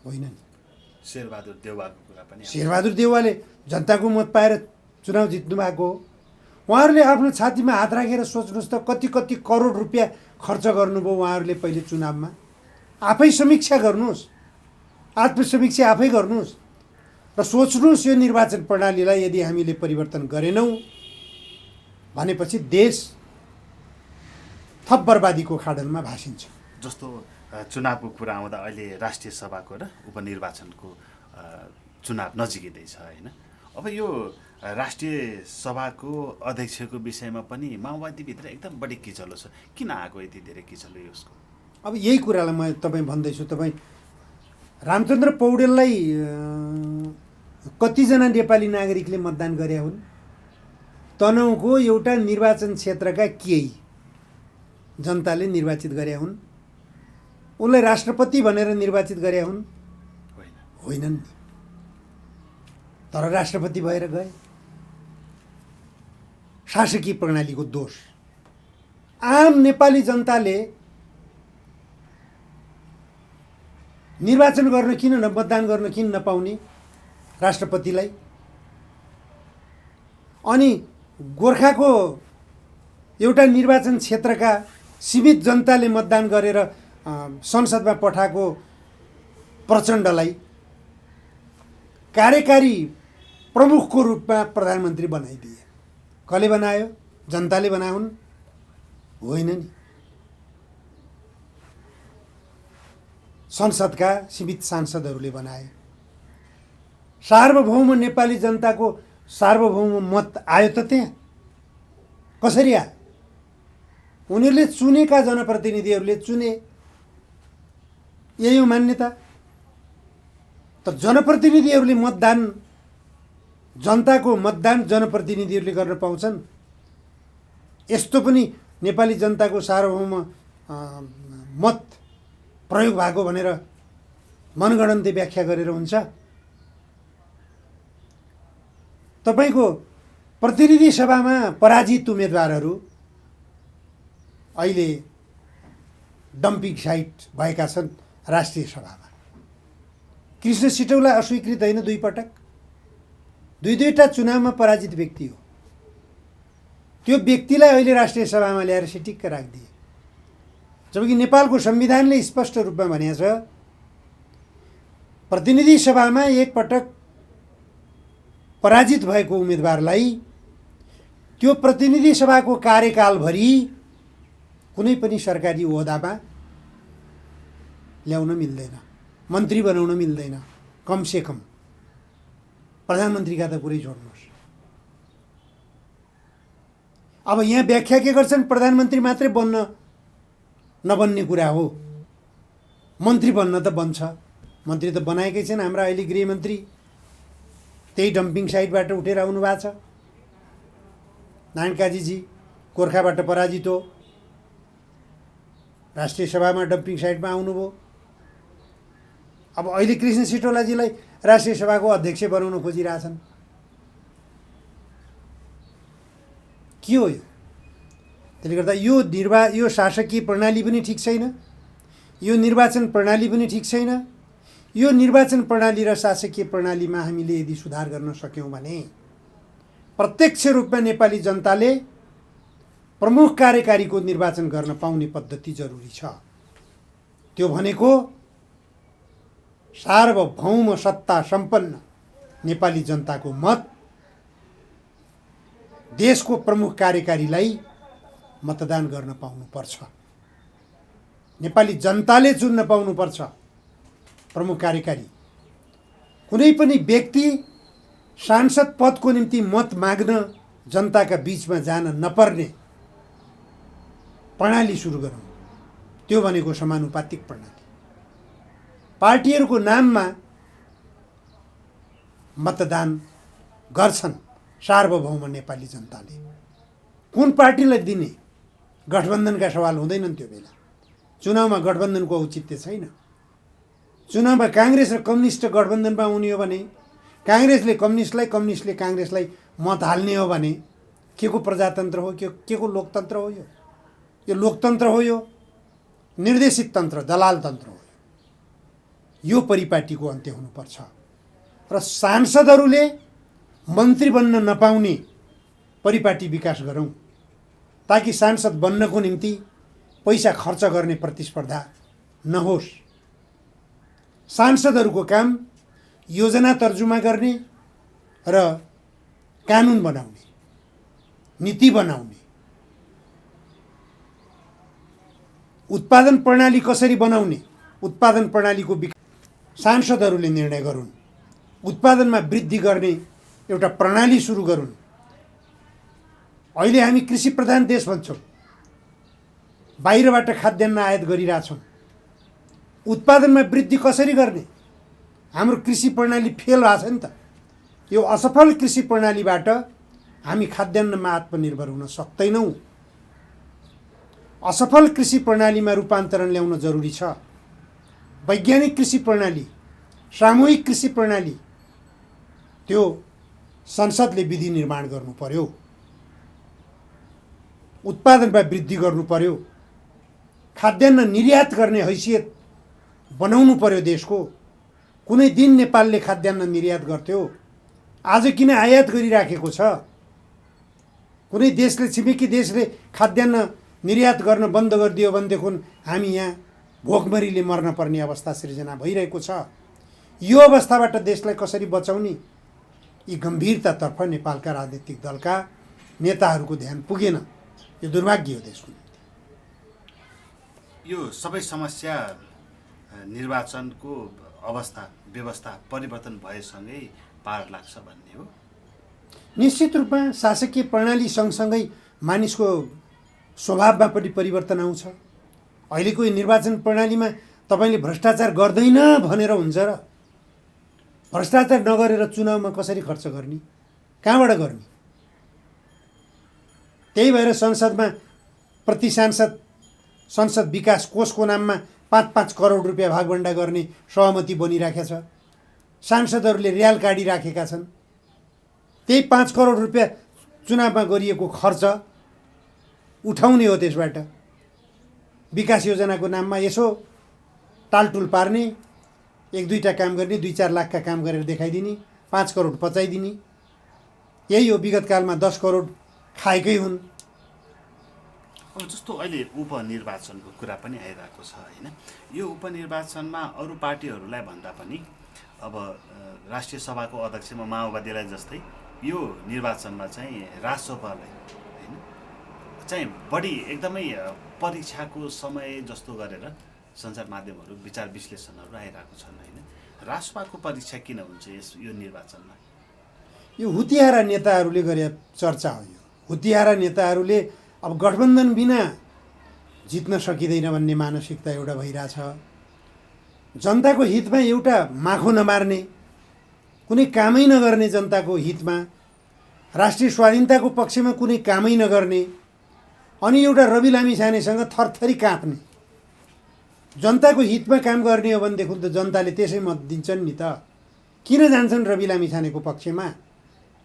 होइन नि। शेरबहादुर देउवाको कुरा पनि शेरबहादुर देउवाले जनताको मत पाएर चुनाव जित्नु भएको हो। उहाँहरूले आफ्नो छातीमा हात राखेर सोच्नुहोस् त कति कति करोड रुपियाँ खर्च गर्नुभयो उहाँहरूले पहिले चुनावमा। आफै समीक्षा गर्नुहोस्, आत्मसमीक्षा आफै गर्नुहोस् र सोच्नुहोस् यो निर्वाचन प्रणालीलाई यदि हामीले परिवर्तन गरेनौँ भनेपछि देश थप बर्बादीको खाडलमा भासिन्छ। जस्तो चुनावको कुरा आउँदा अहिले राष्ट्रिय सभाको र उपनिर्वाचनको चुनाव नजिकै छ होइन। अब यो राष्ट्रिय सभाको अध्यक्षको विषयमा पनि माओवादीभित्र एकदम बढी किचलो छ। किन आएको यति धेरै किचलो यसको? अब यही कुरालाई म तपाईँ भन्दैछु। तपाईँ रामचन्द्र पौडेललाई कतिजना नेपाली नागरिकले मतदान गरे हुन्? तनहुँको एउटा निर्वाचन क्षेत्रका केही जनताले निर्वाचित गरे हुन्। उनलाई राष्ट्रपति भनेर निर्वाचित गरे हुन्? होइनन् नि। तर राष्ट्रपति भएर गए। शासकीय प्रणालीको दोष। आम नेपाली जनताले निर्वाचन गर्न किन मतदान गर्न किन नपाउने राष्ट्रपतिलाई? अनि गोर्खाको एउटा निर्वाचन क्षेत्रका सीमित जनताले मतदान गरेर संसदमा पठाएको प्रचण्डलाई कार्यकारी प्रमुखको रूपमा प्रधानमन्त्री बनाइदिए। कसले बनायो? जनताले बनाउन्? होइन नि। संसदका सीमित सांसदहरूले बनाए। सार्वभौम नेपाली जनताको सार्वभौम मत आयो त त्यहाँ? कसरी आयो? उनीहरूले चुनेका जनप्रतिनिधिहरूले चुने, यही हो मान्यता। तर जनप्रतिनिधिहरूले मतदान, जनताको मतदान जनप्रतिनिधिहरूले गर्न पाउँछन्? यस्तो पनि नेपाली जनताको सार्वभौम मत प्रयोग भएको भनेर मनगढन्ती व्याख्या गरेर हुन्छ? तपाईँको प्रतिनिधि सभामा पराजित उम्मेदवारहरू अहिले डम्पिङ साइट भएका छन् राष्ट्रिय सभामा। कृष्ण सिटौला अस्वीकृत होइन? दुई पटक दुईवटा चुनावमा पराजित व्यक्ति हो। त्यो व्यक्तिलाई अहिले राष्ट्रिय सभामा ल्याएर सिटिक्क राखिदिए। जबकि नेपालको संविधानले स्पष्ट रूपमा भनेको छ प्रतिनिधि सभामा एक पटक पराजित भएको उम्मेदवारलाई त्यो प्रतिनिधि सभाको कार्यकालभरि कुनै पनि सरकारी ओहदामा ल्याउन मिल्दैन, मन्त्री बनाउन मिल्दैन। कमसे कम प्रधानमन्त्रीका त कुरै छोड्नुहोस्। अब यहाँ व्याख्या के गर्छन्? प्रधानमन्त्री मात्रै नबन्ने कुरा हो, मन्त्री बन्न त बन्छ। मन्त्री त बनाएकै छैन। हाम्रा अहिले गृहमन्त्री त्यही डम्पिङ साइटबाट उठेर आउनु भएको छ। नारायण काजीजी गोर्खाबाट पराजित हो, राष्ट्रिय सभामा डम्पिङ साइटमा आउनुभयो। अब अहिले कृष्ण सिटौलाजीलाई राष्ट्रिय सभाको अध्यक्ष बनाउन खोजिरहेछन्। के हो यो? त्यसले गर्दा यो शासकीय प्रणाली पनि ठिक छैन, यो निर्वाचन प्रणाली पनि ठिक छैन। यो निर्वाचन प्रणाली र शासकीय प्रणालीमा हामीले यदि सुधार गर्न सक्यौँ भने प्रत्यक्ष रूपमा नेपाली जनताले प्रमुख कार्यकारीको निर्वाचन गर्न पाउने पद्धति जरुरी छ। त्यो भनेको सार्वभौम सत्ता सम्पन्न नेपाली जनताको मत देशको प्रमुख कार्यकारीलाई मतदान गर्न पाउनुपर्छ। नेपाली जनताले चुन्न पाउनुपर्छ प्रमुख कार्यकारी। कुनै पनि व्यक्ति सांसद पदको निम्ति मत माग्न जनताका बीचमा जान नपर्ने प्रणाली सुरु गरौँ। त्यो भनेको समानुपातिक प्रणाली। पार्टीहरूको नाममा मतदान गर्छन् सार्वभौम नेपाली जनताले। कुन पार्टीलाई दिने? गठबन्धनका सवाल हुँदैनन् त्यो बेला। चुनावमा गठबन्धनको औचित्य छैन। चुनावमा काङ्ग्रेस र कम्युनिस्ट गठबन्धनमा हुने हो भने, काङ्ग्रेसले कम्युनिस्टलाई, कम्युनिस्टले काङ्ग्रेसलाई मत हाल्ने हो भने के को प्रजातन्त्र हो, के को लोकतन्त्र हो? यो लोकतन्त्र हो, यो निर्देशित तन्त्र, दलाल तन्त्र हो। यो परिपाटीको अन्त्य हुनुपर्छ र सांसदहरूले मन्त्री बन्न नपाउने परिपाटी विकास गरौँ, ताकि सांसद बन्नको निम्ति पैसा खर्च गर्ने प्रतिस्पर्धा नहोस्। सांसदहरूको काम योजना तर्जुमा गर्ने र कानुन बनाउने, नीति बनाउने, उत्पादन प्रणाली कसरी बनाउने, उत्पादन प्रणालीको सांसदहरूले निर्णय गरून्। उत्पादनमा वृद्धि गर्ने एउटा प्रणाली सुरु गरून्। अहिले हामी कृषि प्रधान देश भन्छौँ, बाहिरबाट खाद्यान्न आयात गरिरहेछौँ। उत्पादनमा वृद्धि कसरी गर्ने? हाम्रो कृषि प्रणाली फेल भएको छ नि त। यो असफल कृषि प्रणालीबाट हामी खाद्यान्नमा आत्मनिर्भर हुन सक्दैनौँ। असफल कृषि प्रणालीमा रूपान्तरण ल्याउन जरुरी छ। वैज्ञानिक कृषि प्रणाली, सामूहिक कृषि प्रणाली, त्यो संसदले विधि निर्माण गर्नु पर्यो। उत्पादनमा वृद्धि गर्नु पर्यो। खाद्यान्न निर्यात गर्ने हैसियत बनाउनु पर्यो देशको। कुनै दिन नेपालले खाद्यान्न निर्यात गर्थ्यो, आज किन आयात गरिराखेको छ? कुनै देशले, छिमेकी देशले खाद्यान्न निर्यात गर्न बन्द गरिदियो भनेदेखि हामी यहाँ भोकमरीले मर्न पर्ने अवस्था सिर्जना भइरहेको छ। यो अवस्थाबाट देशलाई कसरी बचाउने, यी गम्भीरतातर्फ नेपालका राजनीतिक दलका नेताहरूको ध्यान पुगेन। यो दुर्भाग्य हो देशको। यो सबै समस्या निर्वाचनको अवस्था व्यवस्था परिवर्तन भएसँगै पार लाग्छ भन्ने हो। निश्चित रूपमा शासकीय प्रणाली सँगसँगै मानिसको स्वभावमा पनि परिवर्तन आउँछ। अहिलेको यो निर्वाचन प्रणालीमा तपाईँले भ्रष्टाचार गर्दैन भनेर हुन्छ र? भ्रष्टाचार नगरेर चुनावमा कसरी खर्च गर्ने, कहाँबाट गर्ने? त्यही भएर संसदमा प्रति सांसद संसद विकास कोषको नाममा 5-5 करोड रुपियाँ भागभण्डा गर्ने सहमति बनिराखेको छ। सांसदहरूले रियाल काटिराखेका छन्। त्यही 5 करोड रुपियाँ चुनावमा गरिएको खर्च उठाउने हो। त्यसबाट विकास योजनाको नाममा यसो टालटुल पार्ने, 1-2टा काम गर्ने, 2-4 लाखका काम गरेर देखाइदिने, 5 करोड पचाइदिने। यही हो। विगत कालमा 10 करोड खाएकै हुन्। अब जस्तो अहिले उपनिर्वाचनको कुरा पनि आइरहेको छ होइन? यो उपनिर्वाचनमा अरू पार्टीहरूलाई भन्दा पनि अब राष्ट्रिय सभाको अध्यक्षमा माओवादीलाई जस्तै यो निर्वाचनमा चाहिँ रासोपालाई होइन चाहिँ बढी एकदमै परीक्षाको समय जस्तो गरेर सञ्चार माध्यमहरू विचार विश्लेषणहरू आइरहेको छन् होइन? रासोपाको परीक्षा किन हुन्छ यो निर्वाचनमा? यो हुतियारा नेताहरूले गरे चर्चा हो। यो हुतियारा नेताहरूले अब गठबन्धन बिना जित्न सकिँदैन भन्ने मानसिकता एउटा भइरहेछ। जनताको हितमा एउटा माखो नमार्ने, कुनै कामै नगर्ने, जनताको हितमा राष्ट्रिय स्वाधीनताको पक्षमा कुनै कामै नगर्ने, अनि एउटा रवि लामिछानेसँग थरथरी काँप्ने। जनताको हितमा काम गर्ने हो भनेदेखि त जनताले त्यसै मत दिन्छन् नि त। किन जान्छन् रवि लामिछानेको पक्षमा?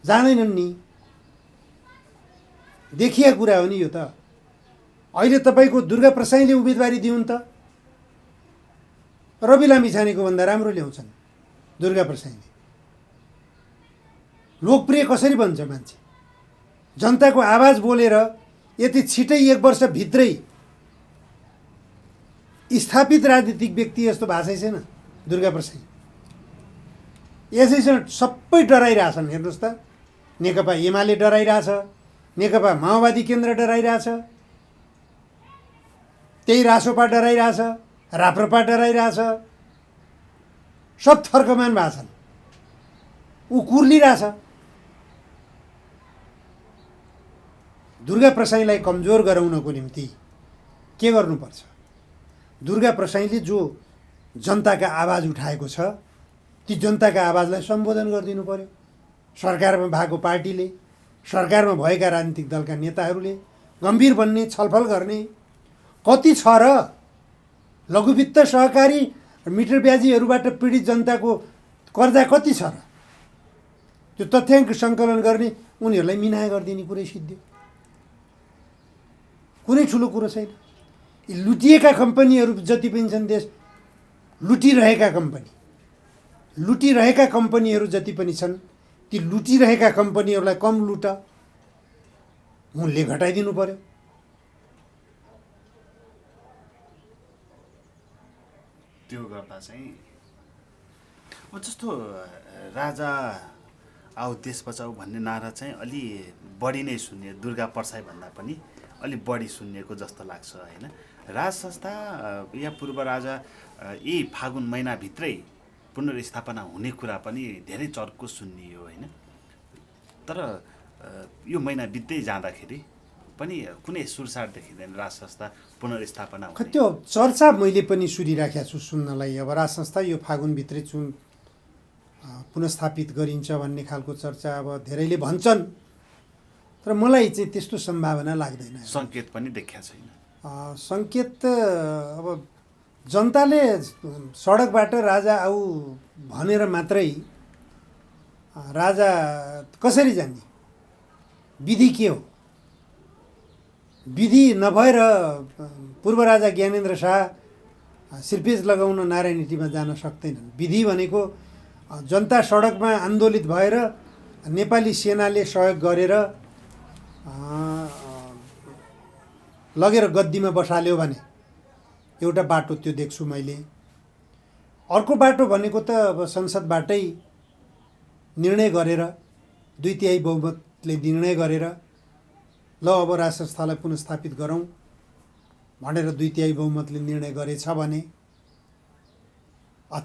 जाँदैनन् नि। देखिया कुरा हो नि यो त। अहिले तपाईँको दुर्गा प्रसाईले उम्मेदवारी दिउन् त, रवि लामिछानेको भन्दा राम्रो ल्याउँछन् दुर्गा प्रसाईले। लोकप्रिय कसरी बन्छ मान्छे? जनताको आवाज बोलेर यति छिटै 1 वर्षभित्रै स्थापित राजनीतिक व्यक्ति जस्तो भाषै छैन दुर्गा प्रसाई। यसैसँग सबै डराइरहेछन्। हेर्नुहोस् त, नेकपा एमाले डराइरहेछ, नेकपा माओवादी केन्द्र डराइरहेछ, त्यही रासोपा डराइरहेछ, राप्रपा डराइरहेछ। सब थर्कमान भएको छन्। ऊ कुर्लिरहेछ। दुर्गा प्रसाईलाई कमजोर गराउनको निम्ति के गर्नुपर्छ? दुर्गा प्रसाईले जो जनताका आवाज उठाएको छ, ती जनताका आवाजलाई सम्बोधन गरिदिनु पर्यो। सरकारमा भएको पार्टीले, सरकारमा भएका राजनीतिक दलका नेताहरूले गम्भीर बन्ने, छलफल गर्ने। कति छ र लघुवित्त सहकारी मिटर ब्याजीहरूबाट पीडित जनताको कर्जा कति छ र? त्यो तथ्याङ्क सङ्कलन गर्ने उनीहरूलाई मिनाहा गरिदिने कुरै सिद्धियो। कुनै ठुलो कुरो छैन। यी लुटिएका कम्पनीहरू जति पनि छन्, देश लुटिरहेका कम्पनीहरू जति पनि छन्, ती लुटिरहेका कम्पनीहरूलाई कम लुट, मूल्य घटाइदिनु पर्यो। त्यो गर्दा चाहिँ जस्तो राजा आऊ देश बचाऊ भन्ने नारा चाहिँ अलि बढी नै सुन्ने, दुर्गा परसाई भन्दा पनि अलि बढी सुन्निएको जस्तो लाग्छ होइन। राज संस्था या पूर्व राजा यी फागुन महिनाभित्रै पुनर्स्थापना हुने कुरा पनि धेरै चर्को सुनियो होइन। तर यो महिना बित्दै जाँदाखेरि पनि कुनै सुरसार देखिँदैन राज संस्था पुनर्स्थापना हुने। त्यो चर्चा मैले पनि सुनिराखेको छु सुन्नलाई। अब राज संस्था यो फागुनभित्रै पुनस्थापित गरिन्छ भन्ने खालको चर्चा अब धेरैले भन्छन्, तर मलाई चाहिँ त्यस्तो सम्भावना लाग्दैन। सङ्केत पनि देखिया छैन। सङ्केत अब जनताले सडकबाट राजा आऊ भनेर मात्रै राजा कसरी जाने? विधि के हो? विधि नभएर पूर्व राजा ज्ञानेन्द्र शाह सिर्पेज लगाउन नारायणहिटीमा जान सक्दैनन्। विधि भनेको जनता सडकमा आन्दोलित भएर नेपाली सेनाले सहयोग गरेर लगेर गद्दीमा बसाल्यो भने एउटा बाटो त्यो देख्छु मैले। अर्को बाटो भनेको त अब संसदबाटै निर्णय गरेर 2/3 बहुमतले निर्णय गरेर ल अब राज संस्थालाई पुनस्थापित गरौँ भनेर 2/3 बहुमतले निर्णय गरेछ भने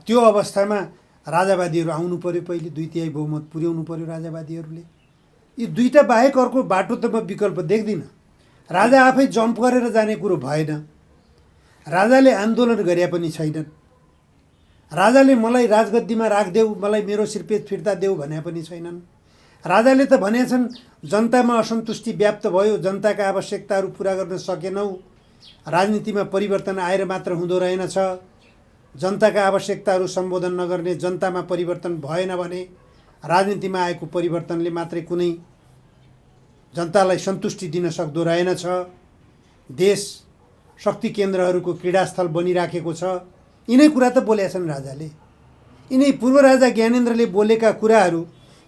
त्यो अवस्थामा राजावादीहरू आउनु पर्यो। पहिले 2/3 बहुमत पुर्याउनु पर्यो राजावादीहरूले। यी दुईटा बाहेक अर्को बाटो त म विकल्प देख्दिनँ। राजा आफै जम्प गरेर जाने कुरो भएन। राजाले आन्दोलन गरे पनि छैनन्। राजाले मलाई राजगद्दीमा राखदेऊ, मलाई मेरो सिर्पेज फिर्ता देऊ भने पनि छैनन्। राजाले त भनेछन् जनतामा असन्तुष्टि व्याप्त भयो, जनताका आवश्यकताहरू पुरा गर्न सकेनौ, राजनीतिमा परिवर्तन आएर मात्र हुँदो रहेनछ, जनताका आवश्यकताहरू सम्बोधन नगर्ने जनतामा परिवर्तन भएन भने राजनीतिमा आएको परिवर्तनले मात्रै कुनै जनतालाई सन्तुष्टि दिन सक्दो रहेनछ। देश शक्ति केन्द्रहरूको क्रीडास्थल बनिराखेको छ। यिनै कुरा त बोलेका छन् राजाले। यिनै पूर्व राजा ज्ञानेन्द्रले बोलेका कुराहरू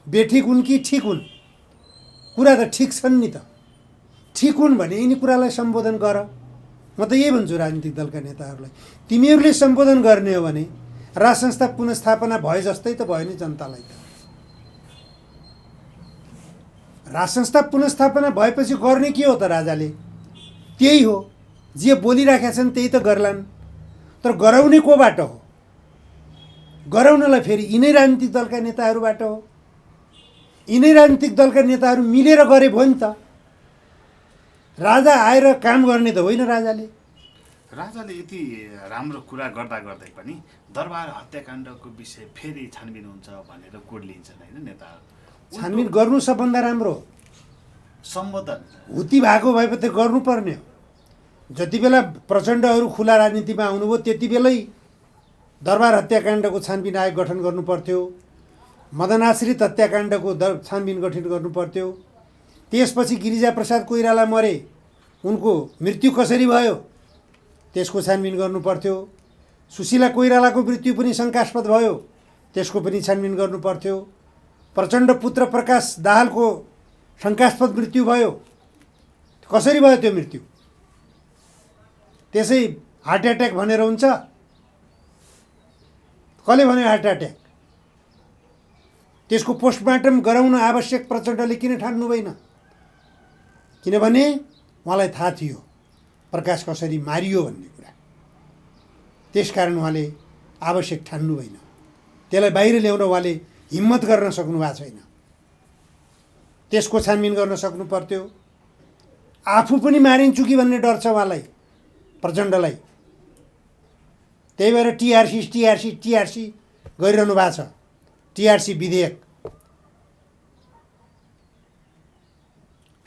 बेठिक हुन् कि ठिक हुन्? कुरा त ठिक छन् नि त। ठिक हुन् भने यिनी कुरालाई सम्बोधन गर। म त यही भन्छु राजनीतिक दलका नेताहरूलाई, तिमीहरूले सम्बोधन गर्ने हो भने राज संस्था पुनस्थापना भए जस्तै त भयो नि जनतालाई त। राज संस्था पुनस्थापना भएपछि गर्ने के हो त राजाले? त्यही हो, जे बोलिराखेका छन् त्यही त गर्लान्। तर गराउने कोबाट हो? गराउनलाई फेरि यिनै राजनीतिक दलका नेताहरूबाट हो। यिनै राजनीतिक दलका नेताहरू मिलेर गरे भयो नि त। राजा आएर काम गर्ने त होइन राजाले। राजाले यति राम्रो कुरा गर्दा गर्दै पनि दरबार हत्याकाण्डको विषय फेरि छानबिन हुन्छ भनेर कोड्लिन्छन् होइन नेताहरू। छानबिन गर्नु सबभन्दा राम्रो हो। सम्बोधन हुती भएको भएपछि त गर्नुपर्ने हो। जति बेला प्रचण्डहरू खुला राजनीतिमा आउनुभयो त्यति बेलै दरबार हत्याकाण्डको छानबिन आयोग गठन गर्नु पर्थ्यो। मदनाश्रित हत्याकाण्डको छानबिन गठन गर्नु पर्थ्यो। त्यसपछि गिरिजाप्रसाद कोइराला मरे, उनको मृत्यु कसरी भयो त्यसको छानबिन गर्नु पर्थ्यो। सुशीला कोइरालाको मृत्यु पनि शङ्कास्पद भयो, त्यसको पनि छानबिन गर्नु पर्थ्यो। प्रचण्ड पुत्र प्रकाश दाहालको शङ्कास्पद मृत्यु भयो, कसरी भयो त्यो मृत्यु? त्यसै हार्ट एट्याक भनेर हुन्छ? कसले भन्यो हार्ट एट्याक? त्यसको पोस्टमार्टम गराउन आवश्यक प्रचण्डले किन ठान्नु भएन? किनभने उहाँलाई थाहा थियो प्रकाश कसरी मारियो भन्ने कुरा। त्यसकारण उहाँले आवश्यक ठान्नु भएन। त्यसलाई बाहिर ल्याउन उहाँले हिम्मत गर्न सक्नु भएको छैन। त्यसको छानबिन गर्न सक्नु पर्थ्यो। आफू पनि मारिन्छु कि भन्ने डर छ उहाँलाई, प्रचण्डलाई। त्यही भएर टिआरसी गरिरहनु भएको छ। टिआरसी विधेयक,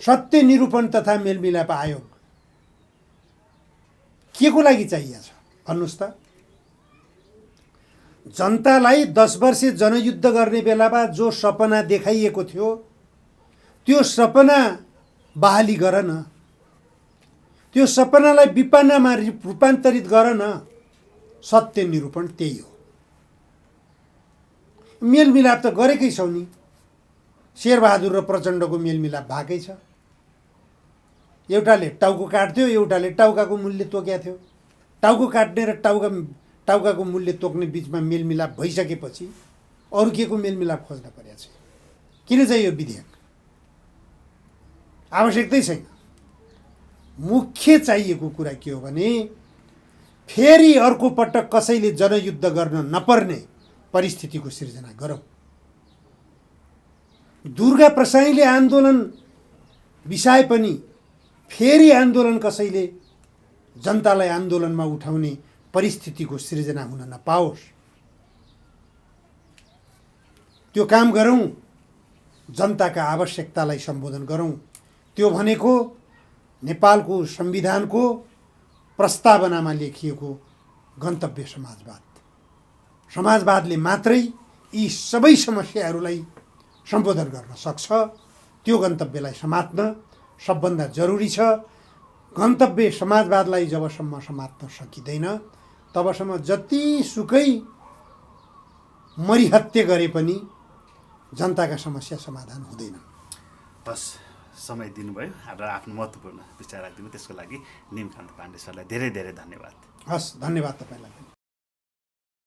सत्य निरूपण तथा मेलमिलाप आयोग के को लागि चाहिएको छ भन्नुहोस् त? जनतालाई 10 वर्षे जनयुद्ध गर्ने बेलामा जो सपना देखाइएको थियो त्यो सपना बहाली गर न, त्यो सपनालाई विपन्नमा रूपान्तरित गर न। सत्य निरूपण त्यही हो। मेलमिलाप त गरेकै छौ नि। शेरबहादुर र प्रचण्डको मेलमिलाप भएकै छ। एउटाले टाउको काट्थ्यो, एउटाले टाउकाको मूल्य तोकेको थियो। टाउको काट्ने र टाउकाको मूल्य तोक्ने बिचमा मेलमिलाप भइसकेपछि अरू के को मेलमिलाप खोज्न परेको छ? किन चाहिँ यो विधेयक? आवश्यकतै छैन। मुख्य चाहिएको कुरा के हो भने फेरि अर्को पटक कसैले जनयुद्ध गर्न नपर्ने परिस्थितिको सिर्जना गरौँ। दुर्गा प्रसाईले आन्दोलन बिसाए पनि फेरि आन्दोलन कसैले जनतालाई आन्दोलनमा उठाउने परिस्थितिको सिर्जना हुन नपाओस्, त्यो काम गरौँ। जनताका आवश्यकतालाई सम्बोधन गरौँ। त्यो भनेको नेपालको संविधानको प्रस्तावनामा लेखिएको गन्तव्य समाजवाद। समाजवादले मात्रै यी सबै समस्याहरूलाई सम्बोधन गर्न सक्छ। त्यो गन्तव्यलाई समात्न सबभन्दा जरुरी छ। गन्तव्य समाजवादलाई जबसम्म समात्न सकिँदैन तबसम्म जतिसुकै मरिहत्ते गरे पनि जनताका समस्या समाधान हुँदैन। बस समय दिनुभयो र आफ्नो महत्त्वपूर्ण विचार राखिदिनु, त्यसको लागि निमकान्त पाण्डे सरलाई धेरै धेरै धन्यवाद। हस्, धन्यवाद तपाईँलाई।